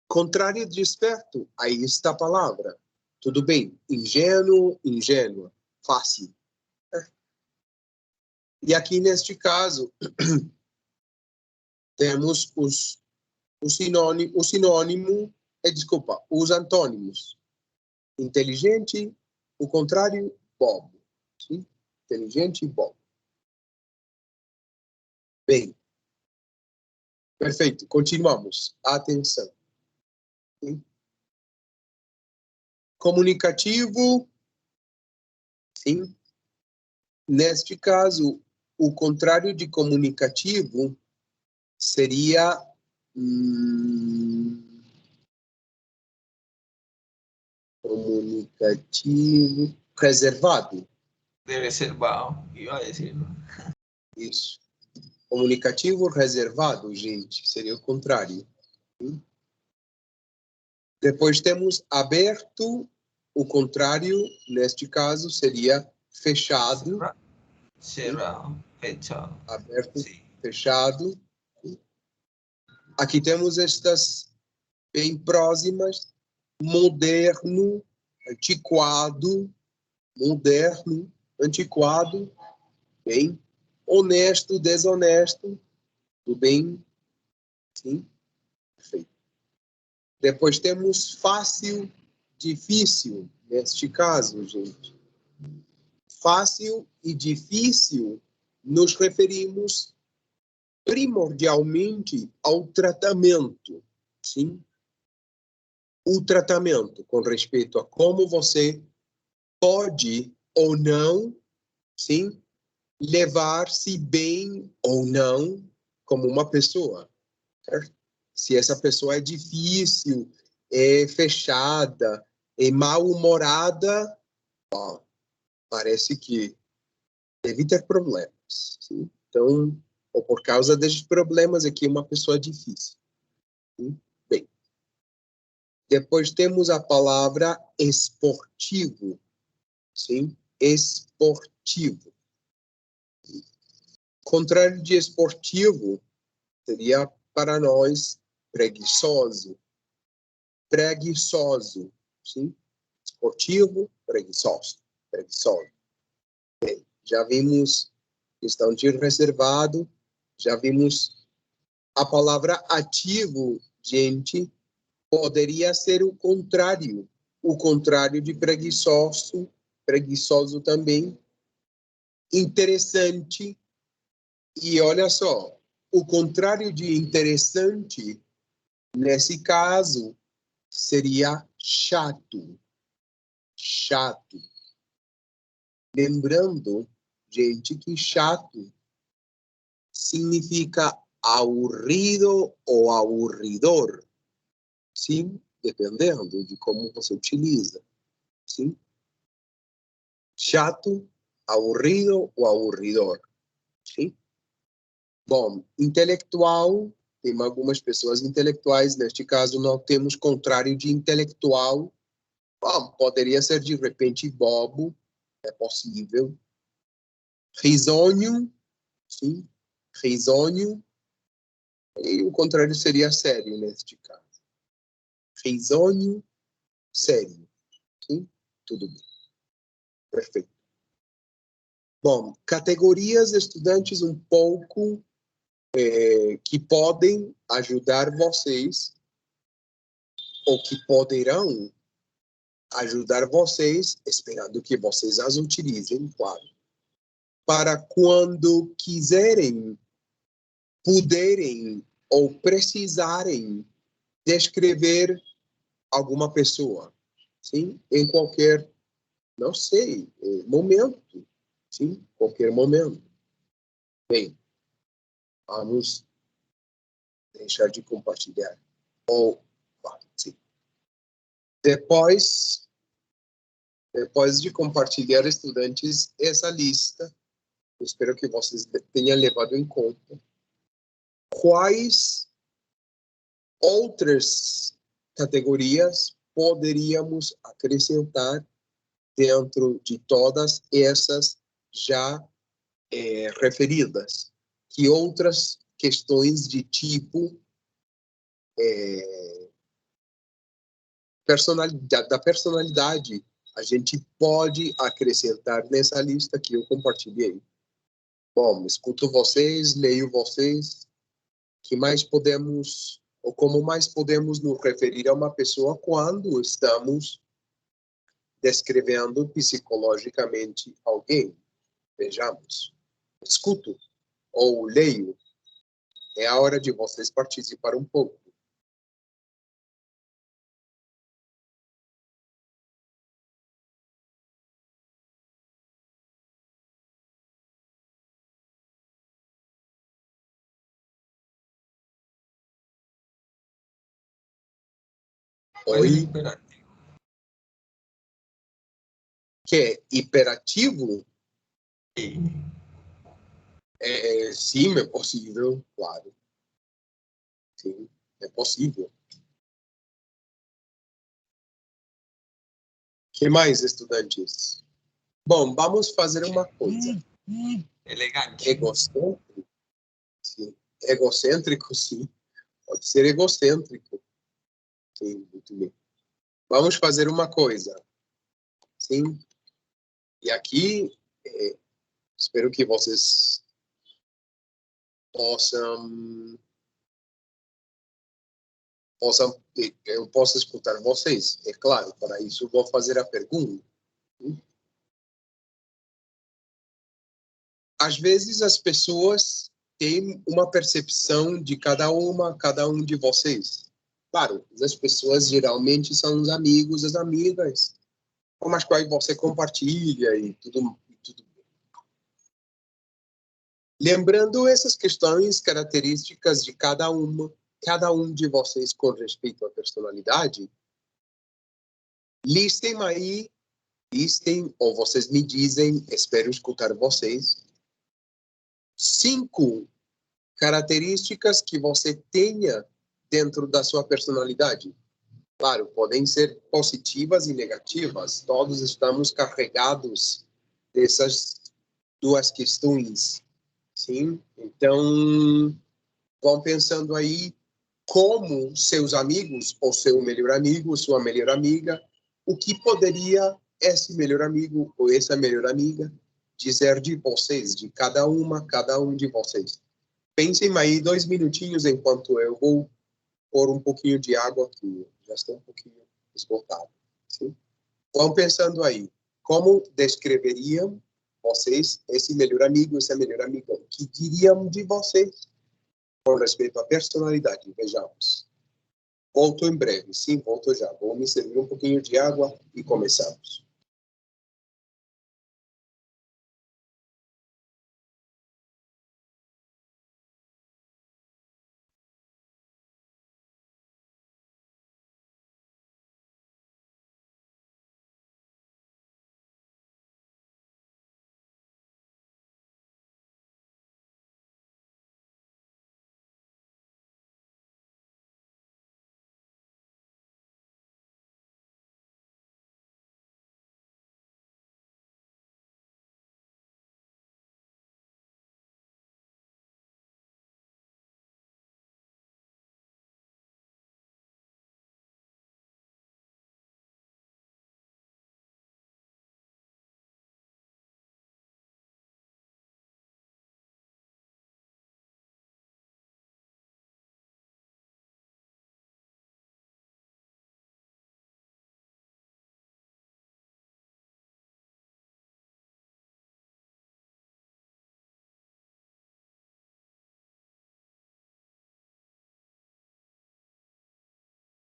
A: Contrário de esperto, aí está a palavra. Tudo bem, ingênuo, ingênua, fácil. E aqui, neste caso, temos os antônimos. Inteligente, o contrário, bobo. Sim? Inteligente e bobo. Bem, perfeito, continuamos. Atenção. Sim? Comunicativo, sim. Neste caso, o contrário de comunicativo seria comunicativo, reservado.
B: De reservado, iba a decirlo.
A: Isso. Comunicativo reservado, gente, seria o contrário. Depois temos aberto, o contrário, neste caso, seria fechado.
B: Cerrado, fechado.
A: Aberto,
B: Sí.
A: fechado. Aqui temos estas bem próximas. Moderno, antiquado. Moderno, antiquado. Bem? Honesto, desonesto. Tudo bem? Sim? Perfeito. Depois temos fácil, difícil, neste caso, gente. Fácil e difícil nos referimos primordialmente ao tratamento, sim? O tratamento com respeito a como você pode ou não, sim, levar-se bem ou não como uma pessoa. Certo? Se essa pessoa é difícil, é fechada, é mal-humorada, parece que deve ter problemas. Sim? Então, ou por causa desses problemas, aqui é uma pessoa difícil. Sim? Bem, depois temos a palavra esportivo. Sim? Esportivo. Contrário de esportivo seria para nós preguiçoso. Preguiçoso. Sim? Esportivo, preguiçoso. Preguiçoso. Bem, já vimos questão de reservado, já vimos a palavra ativo, gente, poderia ser o contrário de preguiçoso, preguiçoso também, interessante, e olha só, o contrário de interessante, nesse caso, seria chato, chato. Lembrando, gente, que chato significa aburrido ou aburridor, sim, dependendo de como você utiliza, sim. Chato, aburrido ou aburridor, sim. Bom, intelectual, tem algumas pessoas intelectuais, neste caso não temos contrário de intelectual. Bom, poderia ser de repente bobo, é possível. Risonho, sim, risonho, e o contrário seria sério neste caso. Risonho, sério, sim, tudo bem, perfeito. Bom, categorias estudantes um pouco que podem ajudar vocês, ou que poderão ajudar vocês, esperando que vocês as utilizem, claro, para quando quiserem, puderem ou precisarem descrever alguma pessoa, sim, em qualquer, não sei, momento, sim, qualquer momento. Bem, vamos deixar de compartilhar. Ou, sim. Depois de compartilhar, estudantes, essa lista, espero que vocês tenham levado em conta. Quais outras categorias poderíamos acrescentar dentro de todas essas já referidas? Que outras questões de tipo da personalidade a gente pode acrescentar nessa lista que eu compartilhei? Bom, escuto vocês, leio vocês. Que mais podemos, ou como mais podemos nos referir a uma pessoa quando estamos descrevendo psicologicamente alguém? Vejamos. Escuto ou leio. É a hora de vocês participarem um pouco. Oi? Que é hiperativo? Sim, é possível, claro. Sim, é possível. Que mais, estudantes? Bom, vamos fazer uma coisa.
B: Elegante.
A: Egocêntrico? Sim. Egocêntrico, sim. Pode ser egocêntrico. Sim, muito bem. Vamos fazer uma coisa. Sim. E aqui, Espero que vocês possam, eu possa escutar vocês. É claro, para isso vou fazer a pergunta. Às vezes as pessoas têm uma percepção de cada um de vocês. Claro, as pessoas geralmente são os amigos, as amigas, com as quais você compartilha e tudo. Lembrando essas questões características de cada um de vocês com respeito à personalidade, listem, ou vocês me dizem, espero escutar vocês, 5 características que você tenha dentro da sua personalidade. Claro, podem ser positivas e negativas. Todos estamos carregados dessas 2 questões. Sim? Então, vão pensando aí como seus amigos, ou seu melhor amigo, sua melhor amiga, o que poderia esse melhor amigo ou essa melhor amiga dizer de vocês, de cada um de vocês. Pensem aí 2 minutinhos enquanto eu vou pôr um pouquinho de água aqui. Já estou um pouquinho esgotado. Sim? Vão pensando aí, como descreveriam vocês esse melhor amigo, essa melhor amiga? O que diriam de vocês com respeito à personalidade? Vejamos. Volto em breve. Sim, volto já. Vou me servir um pouquinho de água e começamos.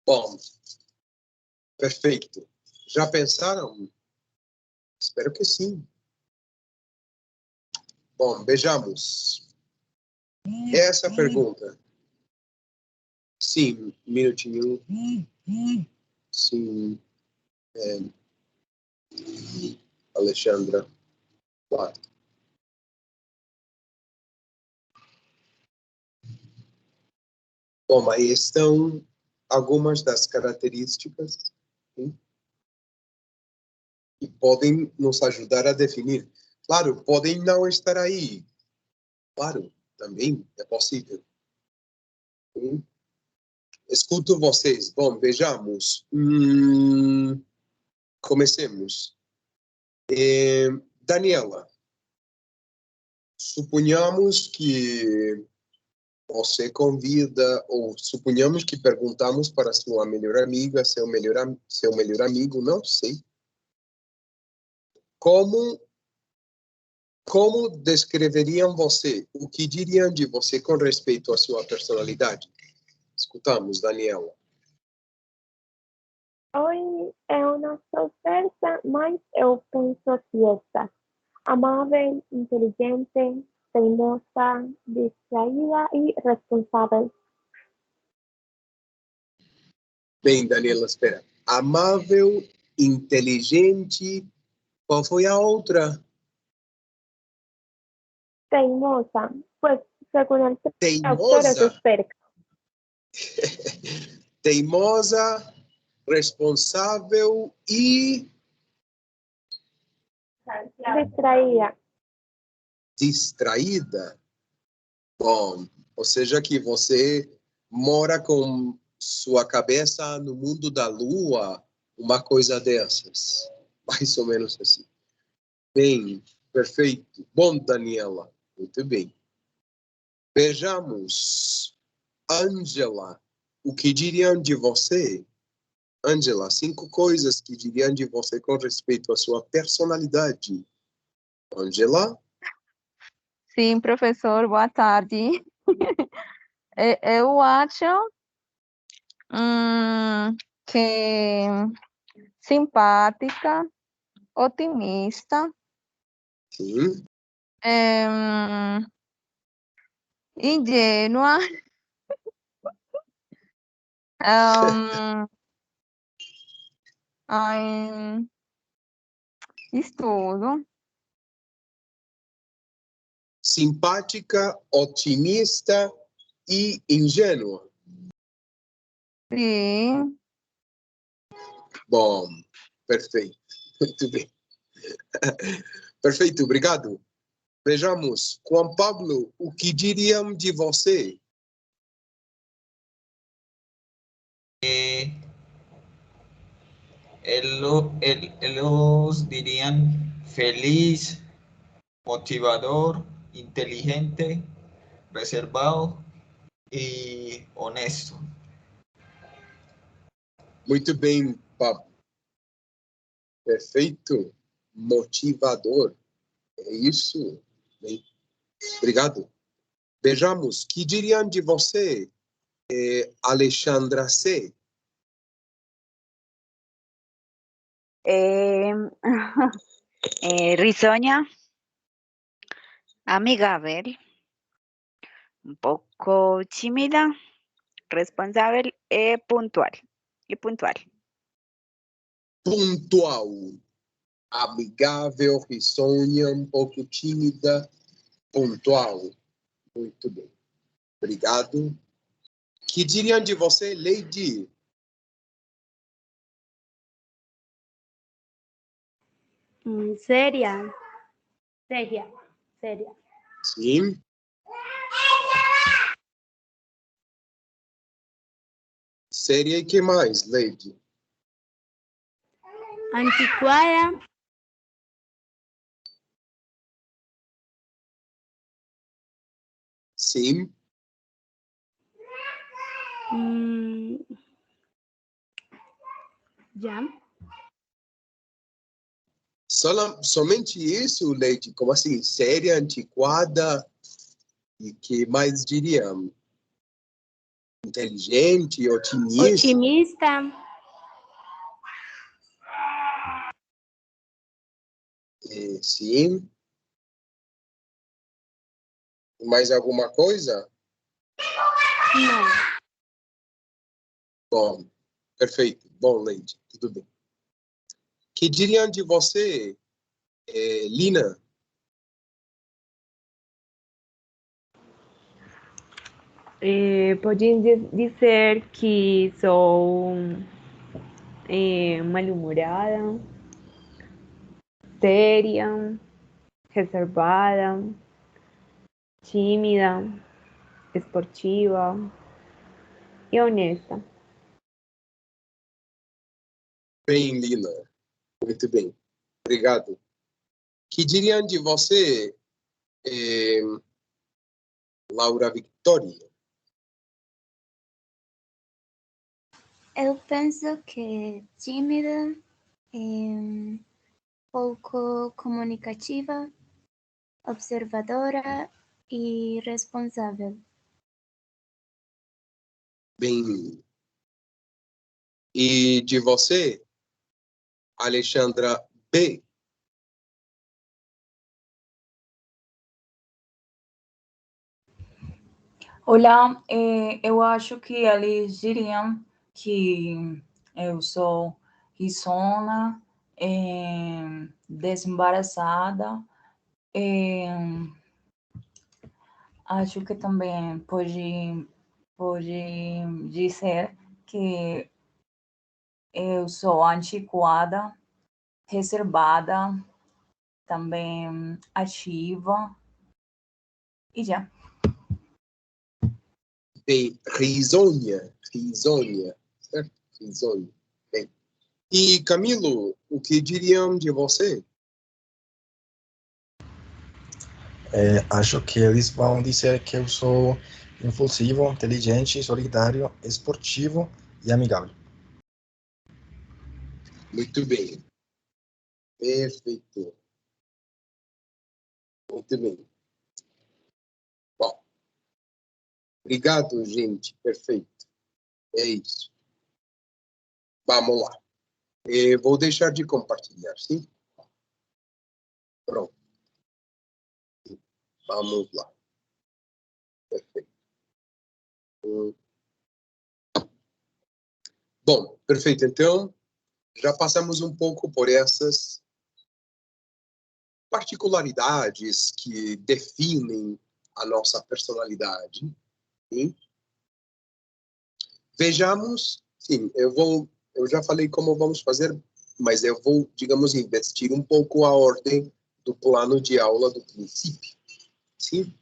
A: Bom, perfeito. Já pensaram? Espero que sim. Bom, vejamos. Essa pergunta. Sim, um minutinho. Sim. Alexandra. Claro. Bom, aí estão algumas das características, sim, que podem nos ajudar a definir. Claro, podem não estar aí. Claro, também é possível. Sim. Escuto vocês. Bom, vejamos. Comecemos. Daniela, suponhamos que você convida, ou suponhamos que perguntamos para sua melhor amiga, seu melhor amigo, não sei. Como descreveriam você? O que diriam de você com respeito à sua personalidade? Escutamos, Daniela.
E: Hoy eu não sou certa, mas eu penso que esta amável, inteligente, teimosa, distraída e responsável.
A: Bem, Daniela, espera. Amável, inteligente. Qual foi a outra?
E: Teimosa, pues según el autor es
A: Teimosa.
E: experto.
A: Teimosa, responsável e distraída. Bom, ou seja que você mora com sua cabeça no mundo da lua, uma coisa dessas. Mais ou menos assim. Bem, Perfeito. Bom, Daniela. Muito bem. Vejamos. Ângela, o que diriam de você? Ângela, 5 coisas que diriam de você com respeito à sua personalidade. Ângela?
C: Sim, professor, boa tarde. Eu acho que simpática, otimista,
A: Sim.
C: ingênua, em estudo,
A: Simpática, otimista e ingênua.
C: sim.
A: Bom, perfeito. Muito bem. Perfeito, obrigado. Vejamos, Juan Pablo, o que diriam de você?
B: Ellos dirían feliz, motivador, inteligente, reservado y honesto.
A: Muito bem, Pablo. Perfeito. Motivador. É isso. Bem, obrigado. Vejamos, que diriam de você, Alexandra C?
C: Risueña, amigable, un poco tímida, responsable y puntual.
A: Pontual. Amigável, risonha, um pouco tímida, pontual. Muito bem. Obrigado. Que diriam de você, Lady?
E: Seria.
A: Sim. Séria e que mais, Lady?
E: Antiquada.
A: Sim.
E: Já.
A: Somente isso, Lady? Como assim? Séria, antiquada e que mais diriam? Inteligente, otimista?
E: Otimista.
A: Sim. Mais alguma coisa?
E: Não.
A: Bom, perfeito. Bom, Lady, tudo bem. Que diriam de você, Lina?
E: Pode dizer que sou mal-humorada, séria, reservada, tímida, esportiva e honesta.
A: Bem, Lina. Muito bem. Obrigado. Que diriam de você, Laura Victoria?
F: Eu penso que tímida, pouco comunicativa, observadora e responsável.
A: Bem. E de você, Alexandra B?
G: Olá, eu acho que eles diriam que eu sou risonha, desembaraçada, acho que também pode dizer que eu sou antiquada, reservada, também ativa, e já.
A: Bem, risonha, certo? Risonha. Bem. E Camilo, o que diriam de você?
D: Acho que eles vão dizer que eu sou impulsivo, inteligente, solidário, esportivo e amigável.
A: Muito bem. Perfeito. Muito bem. Bom. Obrigado, gente. Perfeito. É isso. Vamos lá. Vou deixar de compartilhar, sim? Pronto. Vamos lá. Perfeito. Bom, perfeito. Então, já passamos um pouco por essas particularidades que definem a nossa personalidade. Sim? Vejamos, sim, eu já falei como vamos fazer, mas eu vou, digamos, investir um pouco a ordem do plano de aula do princípio. Sim?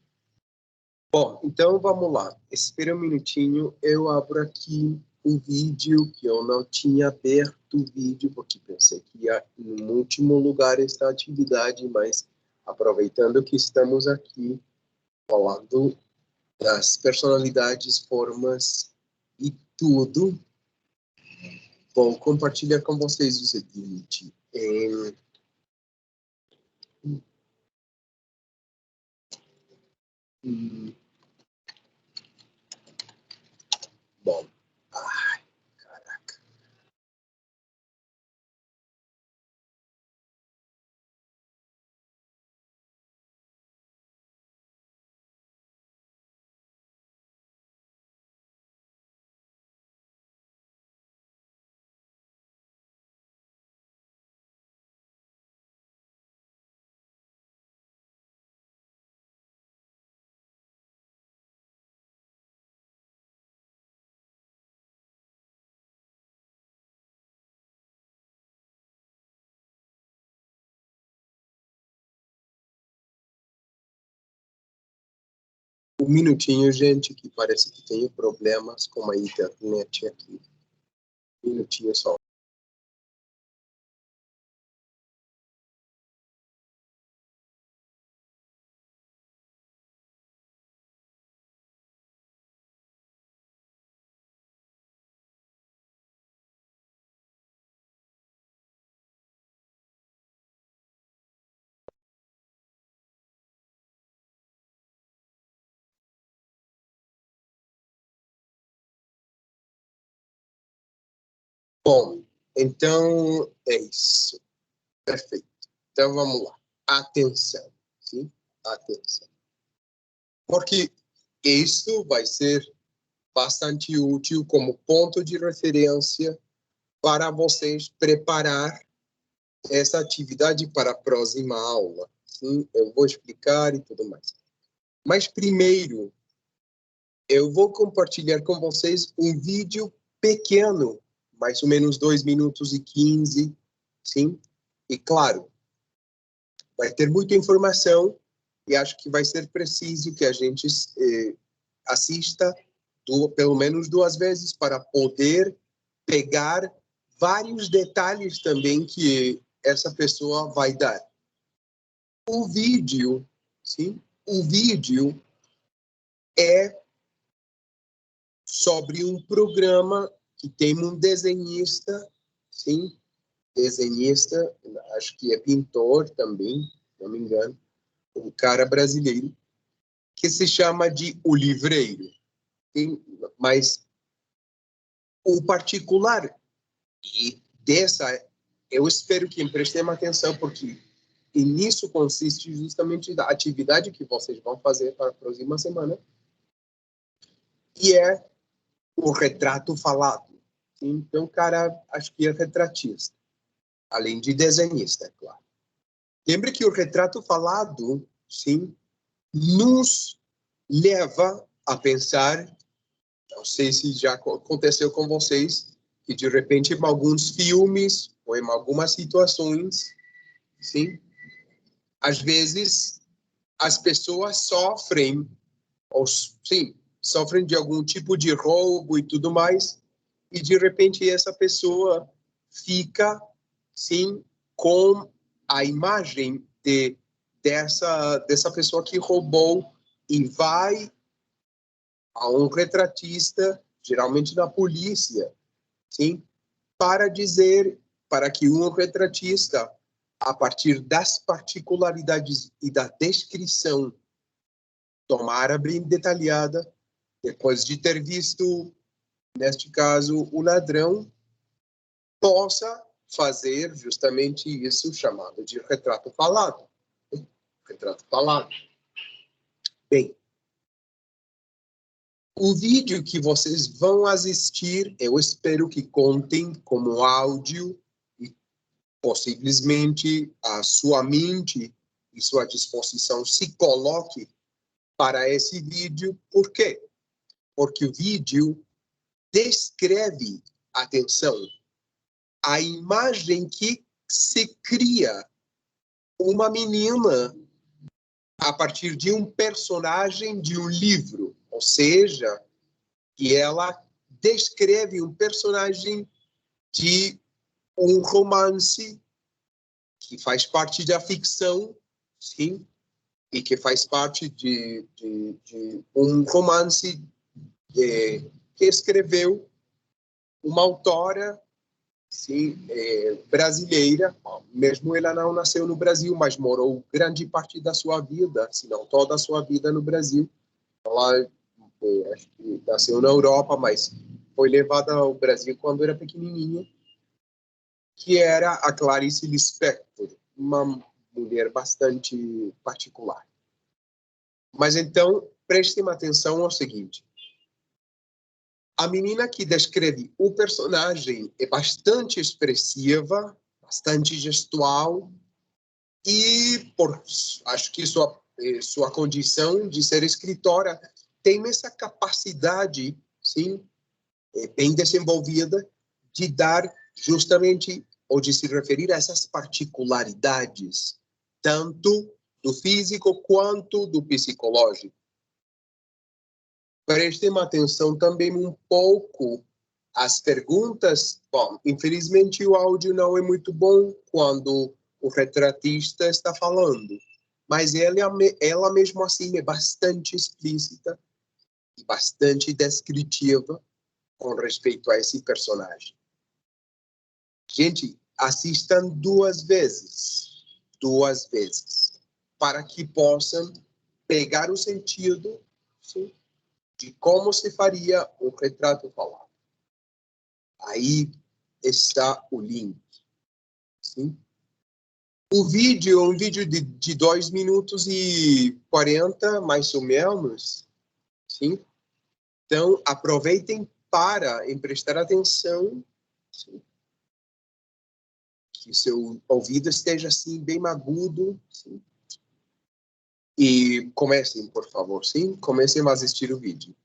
A: Bom, então vamos lá. Espera um minutinho, eu abro aqui um vídeo que eu não tinha aberto o vídeo, porque pensei que ia em último lugar esta atividade, mas aproveitando que estamos aqui falando das personalidades, formas e tudo, vou compartilhar com vocês o seguinte. Bom, ai, caraca. Um minutinho, gente, que parece que tenho problemas com a internet aqui. Um minutinho só. Bom, então é isso. Perfeito. Então vamos lá. Atenção, sim? Atenção. Porque isso vai ser bastante útil como ponto de referência para vocês preparar essa atividade para a próxima aula. Sim? Eu vou explicar e tudo mais. Mas primeiro, eu vou compartilhar com vocês um vídeo pequeno, mais ou menos 2 minutos e 15, sim? E claro, vai ter muita informação e acho que vai ser preciso que a gente assista pelo menos 2 vezes para poder pegar vários detalhes também que essa pessoa vai dar. O vídeo, sim? O vídeo é sobre um programa que tem um desenhista, sim? Desenhista, acho que é pintor também, não me engano, um cara brasileiro, que se chama de O Livreiro. Mas o particular e dessa, eu espero que prestem atenção, porque nisso consiste justamente a atividade que vocês vão fazer para a próxima semana, e é o retrato falado. Então, cara, acho que é retratista, além de desenhista, é claro. Lembre que o retrato falado, sim, nos leva a pensar, não sei se já aconteceu com vocês, que de repente em alguns filmes ou em algumas situações, sim, às vezes as pessoas sofrem, ou sim, sofrem de algum tipo de roubo e tudo mais, e de repente essa pessoa fica, sim, com a imagem de dessa pessoa que roubou e vai a um retratista, geralmente da polícia, sim, para que um retratista, a partir das particularidades e da descrição, tomara bem detalhada, depois de ter visto, neste caso, o ladrão, possa fazer justamente isso chamado de retrato falado. Retrato falado. Bem, o vídeo que vocês vão assistir, eu espero que contem como áudio e possivelmente a sua mente e sua disposição se coloque para esse vídeo. Por quê? Porque o vídeo descreve, atenção, a imagem que se cria uma menina a partir de um personagem de um livro, ou seja, que ela descreve um personagem de um romance que faz parte da ficção, sim, e que faz parte de um romance que escreveu uma autora, sim, brasileira, mesmo ela não nasceu no Brasil, mas morou grande parte da sua vida, se não toda a sua vida no Brasil. Ela acho que nasceu na Europa, mas foi levada ao Brasil quando era pequenininha, que era a Clarice Lispector, uma mulher bastante particular. Mas então, prestem atenção ao seguinte. A menina que descreve o personagem é bastante expressiva, bastante gestual, e acho que sua condição de ser escritora tem essa capacidade, sim, bem desenvolvida, de dar justamente, ou de se referir a essas particularidades, tanto do físico quanto do psicológico. Prestem atenção também um pouco às perguntas. Bom, infelizmente o áudio não é muito bom quando o retratista está falando, mas ela mesmo assim é bastante explícita e bastante descritiva com respeito a esse personagem. Gente, assistam duas vezes, para que possam pegar o sentido, sim, de como se faria o retrato falado. Aí está o link, sim? O vídeo é um vídeo de 2 minutos e 40, mais ou menos, sim? Então, aproveitem para prestar atenção, sim? Que seu ouvido esteja assim bem agudo, sim? E comecem, por favor, sim? Comecem a assistir o vídeo.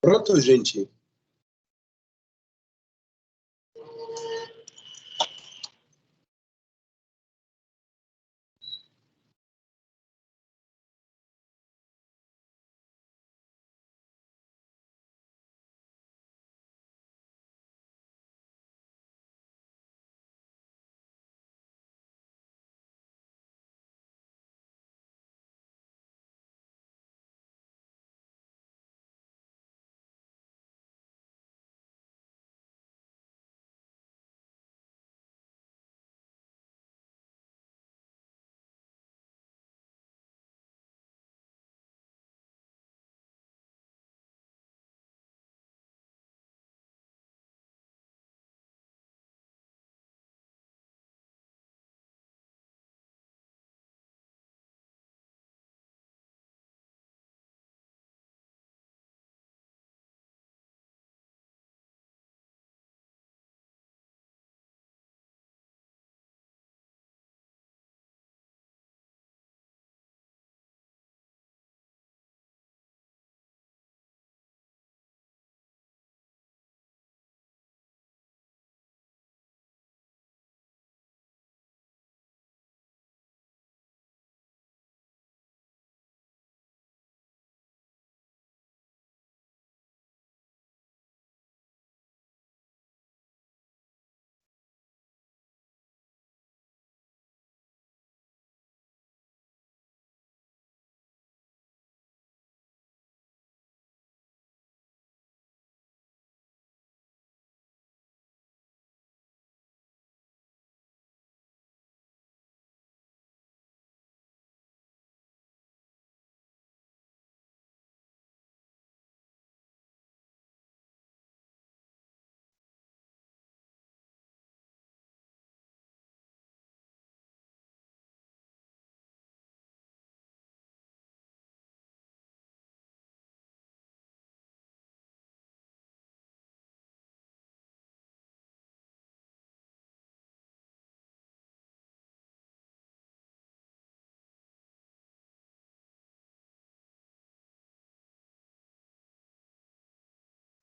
A: Pronto, gente.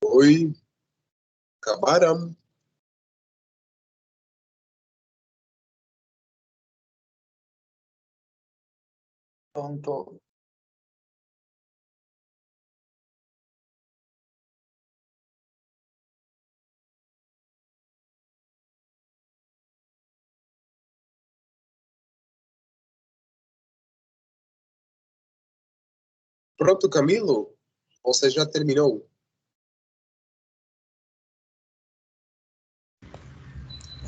A: Oi, acabaram.
D: Pronto.
A: Pronto, Camilo? Você já terminou?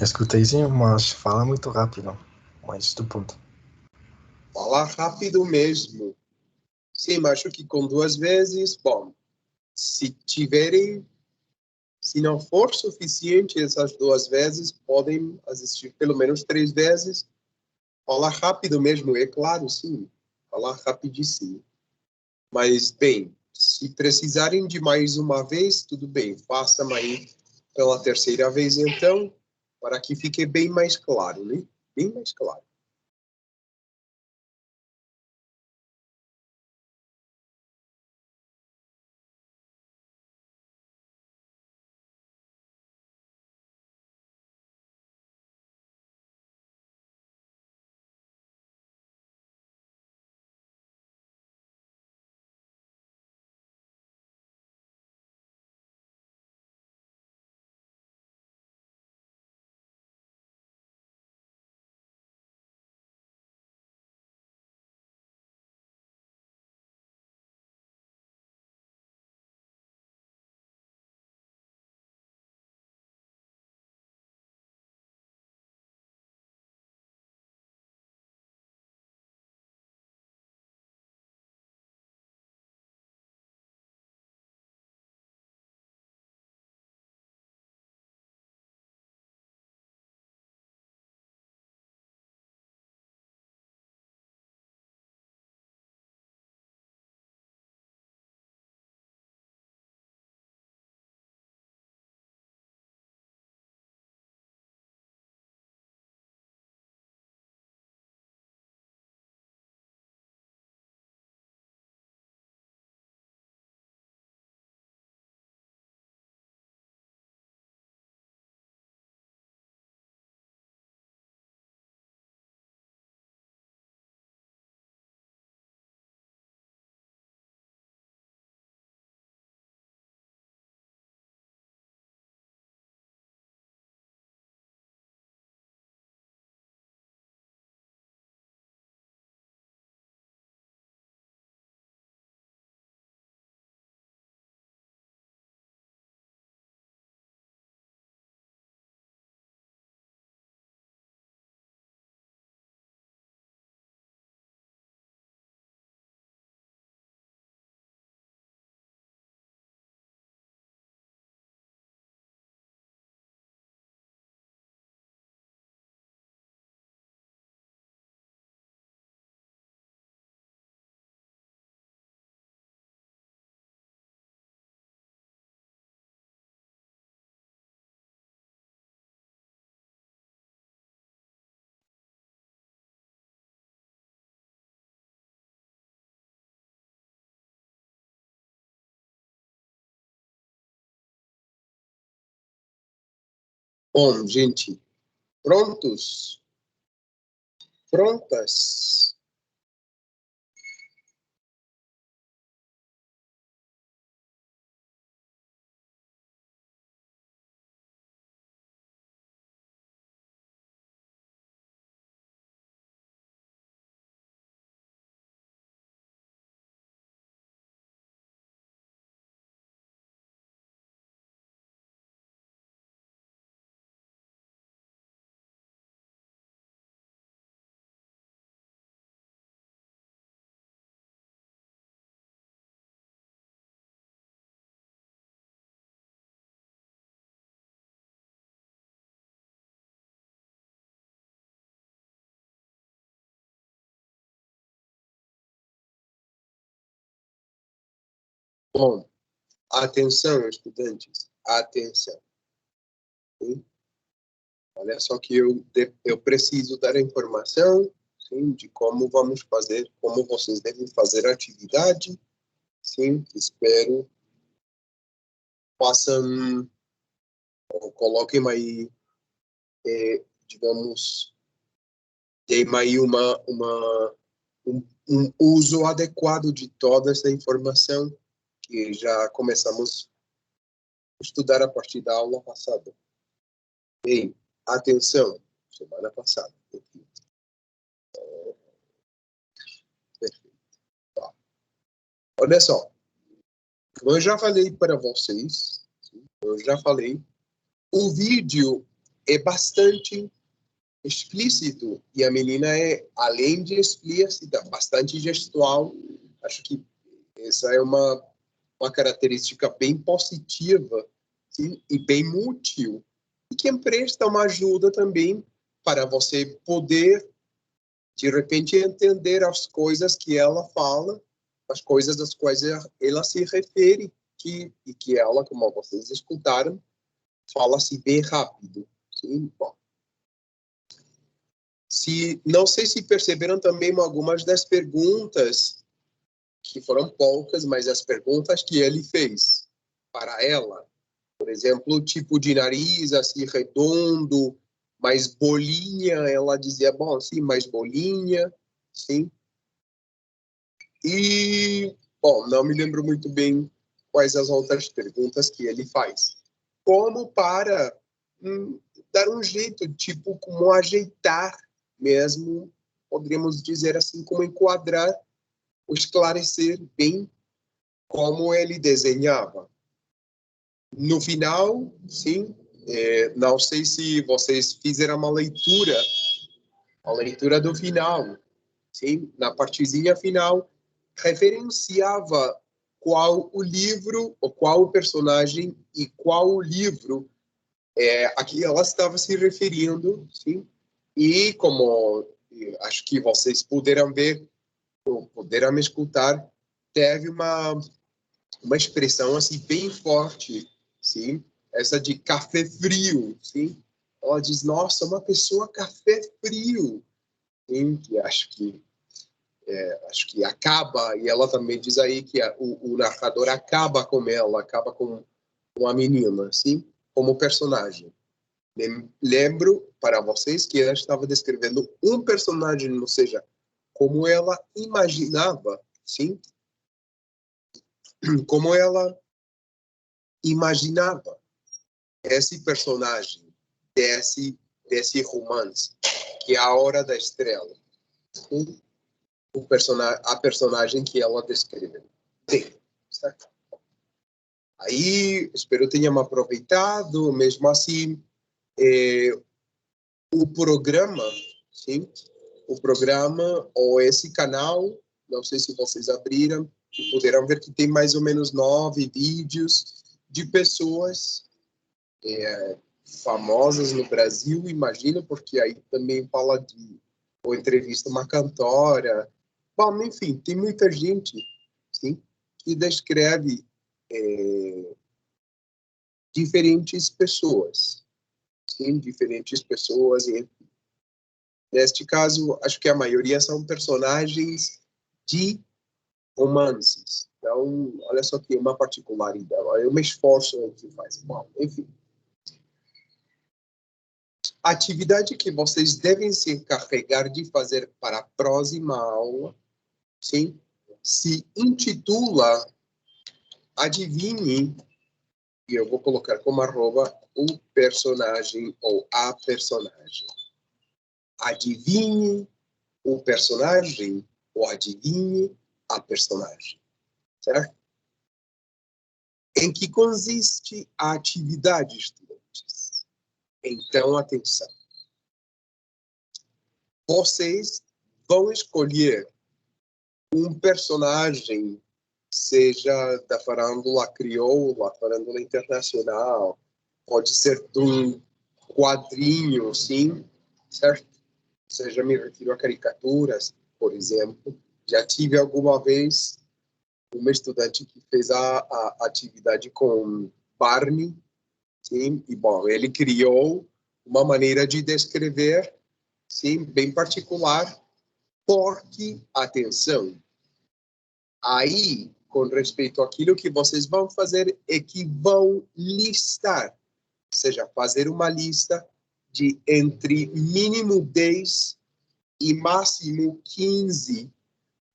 D: Escutei sim, mas fala muito rápido. Mas do ponto.
A: Fala rápido mesmo. Sim, acho que com 2 vezes, bom, se tiverem, se não for suficiente essas 2 vezes, podem assistir pelo menos 3 vezes. Fala rápido mesmo, é claro, sim. Falar rapidíssimo. Mas, bem, se precisarem de mais uma vez, tudo bem, façam aí pela terceira vez, então, para que fique bem mais claro, né? Bem mais claro. Bom, gente, prontos? Prontas? Bom, atenção, estudantes, atenção. Sim? Olha só que eu preciso dar a informação, sim, de como vamos fazer, como vocês devem fazer a atividade, sim, espero façam, ou coloquem aí, digamos, tem aí um uso adequado de toda essa informação que já começamos a estudar a partir da aula passada. Bem, atenção, semana passada. Perfeito. Tá. Olha só, como eu já falei para vocês, o vídeo é bastante explícito e a menina é, além de explícita, bastante gestual. Acho que essa é uma característica bem positiva, sim, e bem útil, e que empresta uma ajuda também para você poder, de repente, entender as coisas que ela fala, as coisas das quais ela se refere, e que ela, como vocês escutaram, fala-se bem rápido. Sim? Bom. Não sei se perceberam também algumas das perguntas, que foram poucas, mas as perguntas que ele fez para ela. Por exemplo, o tipo de nariz, assim, redondo, mais bolinha, ela dizia, bom, sim, mais bolinha, sim. E, bom, não me lembro muito bem quais as outras perguntas que ele faz. Como para dar um jeito, tipo, como ajeitar mesmo, poderíamos dizer assim, como enquadrar, esclarecer bem como ele desenhava. No final, sim, não sei se vocês fizeram a leitura do final, sim, na partezinha final, referenciava qual o livro, ou qual o personagem e qual o livro a que ela estava se referindo, sim, e como acho que vocês puderam ver, ou puderam me escutar, teve uma expressão assim bem forte, sim, essa de café frio, sim. Ela diz, nossa, uma pessoa café frio, sim, que acho que acaba, e ela também diz aí que o narrador acaba com ela, acaba com a menina, sim, como personagem. Lembro para vocês que ela estava descrevendo um personagem, ou seja, como ela imaginava, sim, como ela imaginava esse personagem desse romance, que é A Hora da Estrela, sim? A personagem que ela descreveu. Sim, certo? Aí, espero que tenham aproveitado, mesmo assim, o programa, sim? O programa, ou esse canal, não sei se vocês abriram, e poderão ver que tem mais ou menos 9 vídeos de pessoas famosas no Brasil, imagino, porque aí também fala ou entrevista uma cantora. Bom, enfim, tem muita gente, sim, que descreve diferentes pessoas, sim, diferentes pessoas. E, neste caso, acho que a maioria são personagens de romances. Então, olha só que uma particularidade, é um esforço que faz. Bom, enfim. A atividade que vocês devem se encarregar de fazer para a próxima aula, sim, se intitula Adivinhe, e eu vou colocar como arroba o personagem ou a personagem. Adivinhe o personagem ou adivinhe a personagem, certo? Em que consiste a atividade, estudantes? Então, atenção. Vocês vão escolher um personagem, seja da farândula crioula, farândula internacional, pode ser de um quadrinho, sim, certo? Seja, me refiro a caricaturas, por exemplo. Já tive alguma vez uma estudante que fez a atividade com Barney, sim, e bom, ele criou uma maneira de descrever, sim, bem particular, porque, atenção, aí, com respeito àquilo que vocês vão fazer, é que vão listar, ou seja, fazer uma lista de entre mínimo 10 e máximo 15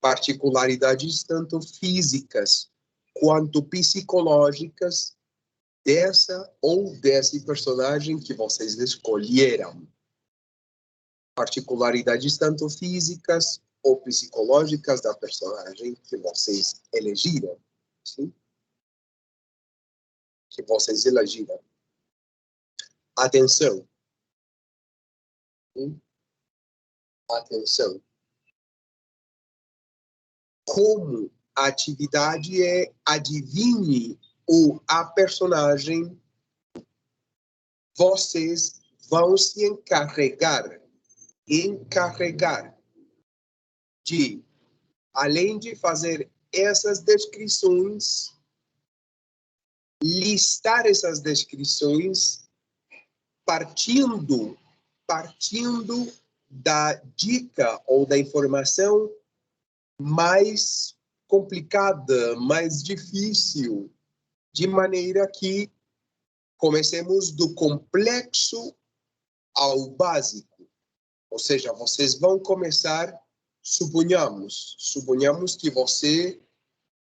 A: particularidades, tanto físicas quanto psicológicas, dessa ou desse personagem que vocês escolheram. Particularidades tanto físicas ou psicológicas da personagem que vocês elegiram, sim? Que vocês elegiram. Atenção. Sim? Atenção. Como a atividade é adivinhe a personagem, vocês vão se encarregar de, além de fazer essas descrições, listar essas descrições partindo da dica ou da informação mais complicada, mais difícil, de maneira que comecemos do complexo ao básico. Ou seja, vocês vão começar, suponhamos que você,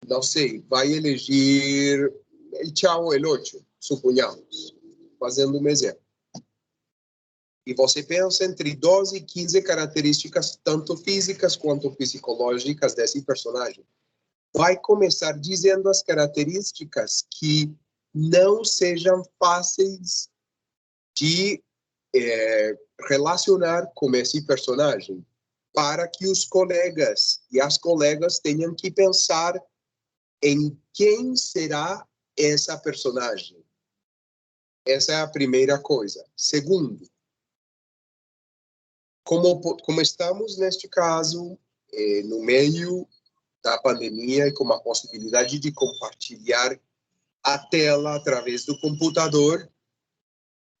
A: não sei, vai eleger El Chavo, El Ocho, suponhamos, fazendo um exemplo. E você pensa entre 12 e 15 características, tanto físicas quanto psicológicas desse personagem. Vai começar dizendo as características que não sejam fáceis de relacionar com esse personagem, para que os colegas e as colegas tenham que pensar em quem será essa personagem. Essa é a primeira coisa. Segundo, como estamos, neste caso, no meio da pandemia e com a possibilidade de compartilhar a tela através do computador,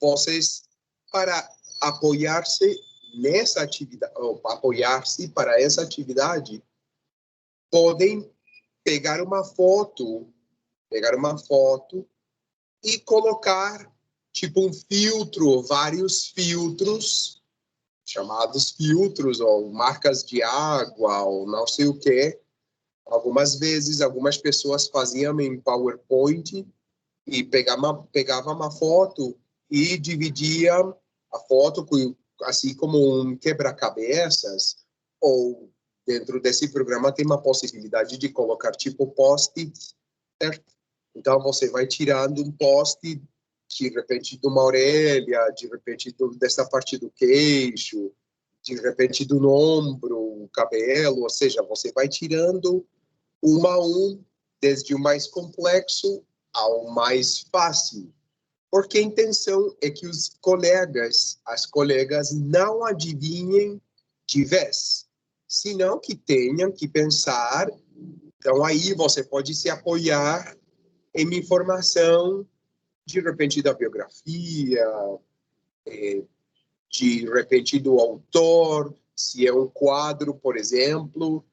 A: vocês, para apoiar-se nessa atividade, ou apoiar-se para essa atividade, podem pegar uma foto e colocar tipo um filtro, vários filtros, chamados filtros, ou marcas de água, ou não sei o que. Algumas vezes, algumas pessoas faziam em PowerPoint e pegava uma foto e dividia a foto, assim como um quebra-cabeças, ou dentro desse programa tem uma possibilidade de colocar tipo post-it, certo? Então você vai tirando um post de repente de uma orelha, de repente dessa parte do queixo, de repente do ombro, o cabelo, ou seja, você vai tirando um a um, desde o mais complexo ao mais fácil. Porque a intenção é que os colegas, as colegas não adivinhem de vez, senão que tenham que pensar. Então aí você pode se apoiar em informação, de repente da biografia, de repente do autor, se é um quadro, por exemplo.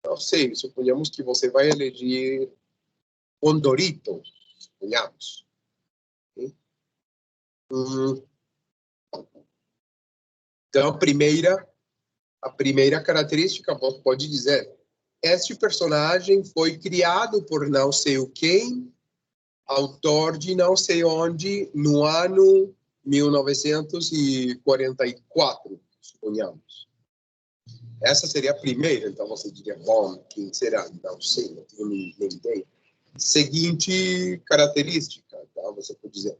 A: Não sei, suponhamos que você vai eleger Condorito, suponhamos. Então, a primeira característica, você pode dizer, este personagem foi criado por não sei o quem, autor de não sei onde, no ano 1944, suponhamos. Essa seria a primeira, então você diria, bom, quem será? Não sei, não tenho nem ideia. Seguinte característica, tá? Você pode dizer,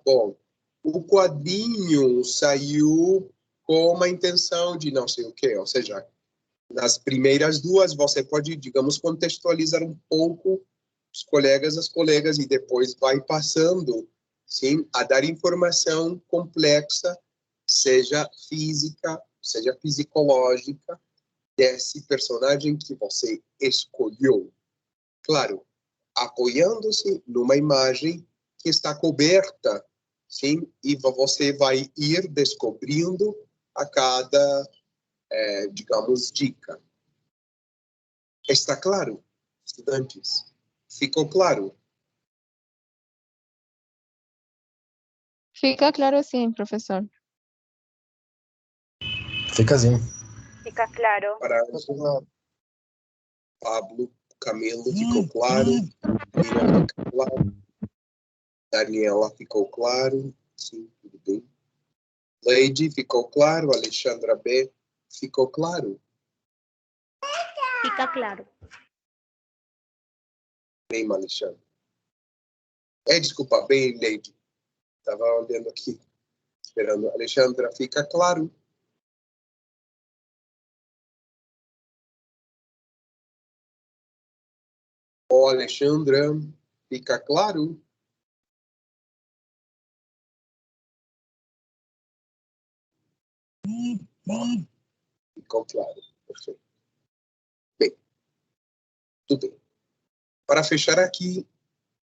A: bom, o quadrinho saiu com uma intenção de não sei o quê, ou seja, nas primeiras duas você pode, digamos, contextualizar um pouco os colegas, as colegas, e depois vai passando, sim, a dar informação complexa, seja física, seja psicológica, desse personagem que você escolheu. Claro, apoiando-se numa imagem que está coberta, sim, e você vai ir descobrindo a cada, digamos, dica. Está claro, estudantes? Ficou claro?
E: Fica claro sim, professor.
D: Fica assim.
C: Fica claro.
A: Para Pablo, Camilo, ficou claro? Miriam, ficou claro? Daniela, ficou claro? Sim, tudo bem. Leide, ficou claro? Alexandra B, ficou claro?
F: Fica claro.
A: Bem, Alexandre. Desculpa, bem, Leide. Estava olhando aqui, esperando. Alexandra, fica claro? Alexandra, fica claro? Ficou claro, perfeito. Bem, tudo bem. Para fechar aqui,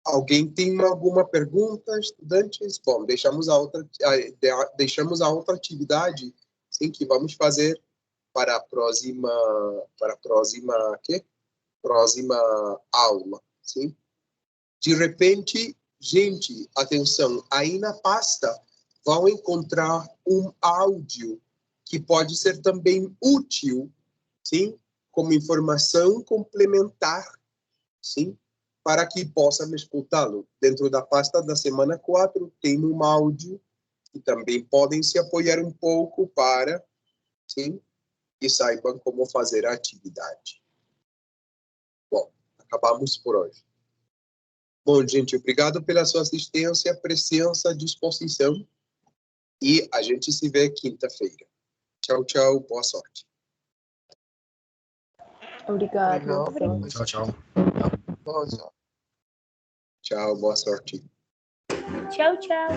A: alguém tem alguma pergunta, estudantes? Bom, deixamos a outra atividade, sim, que vamos fazer para a próxima aula, sim? De repente, gente, atenção, aí na pasta vão encontrar um áudio que pode ser também útil, sim? Como informação complementar, sim? Para que possam escutá-lo. Dentro da pasta da semana 4 tem um áudio que também podem se apoiar um pouco para, sim? Que saibam como fazer a atividade. Bom, acabamos por hoje. Bom, gente, obrigado pela sua assistência, presença, disposição. E a gente se vê quinta-feira. Tchau, tchau, boa sorte.
E: Obrigado.
D: Tchau, tchau.
A: Tchau, boa sorte.
F: Tchau, tchau.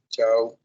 A: Tchau.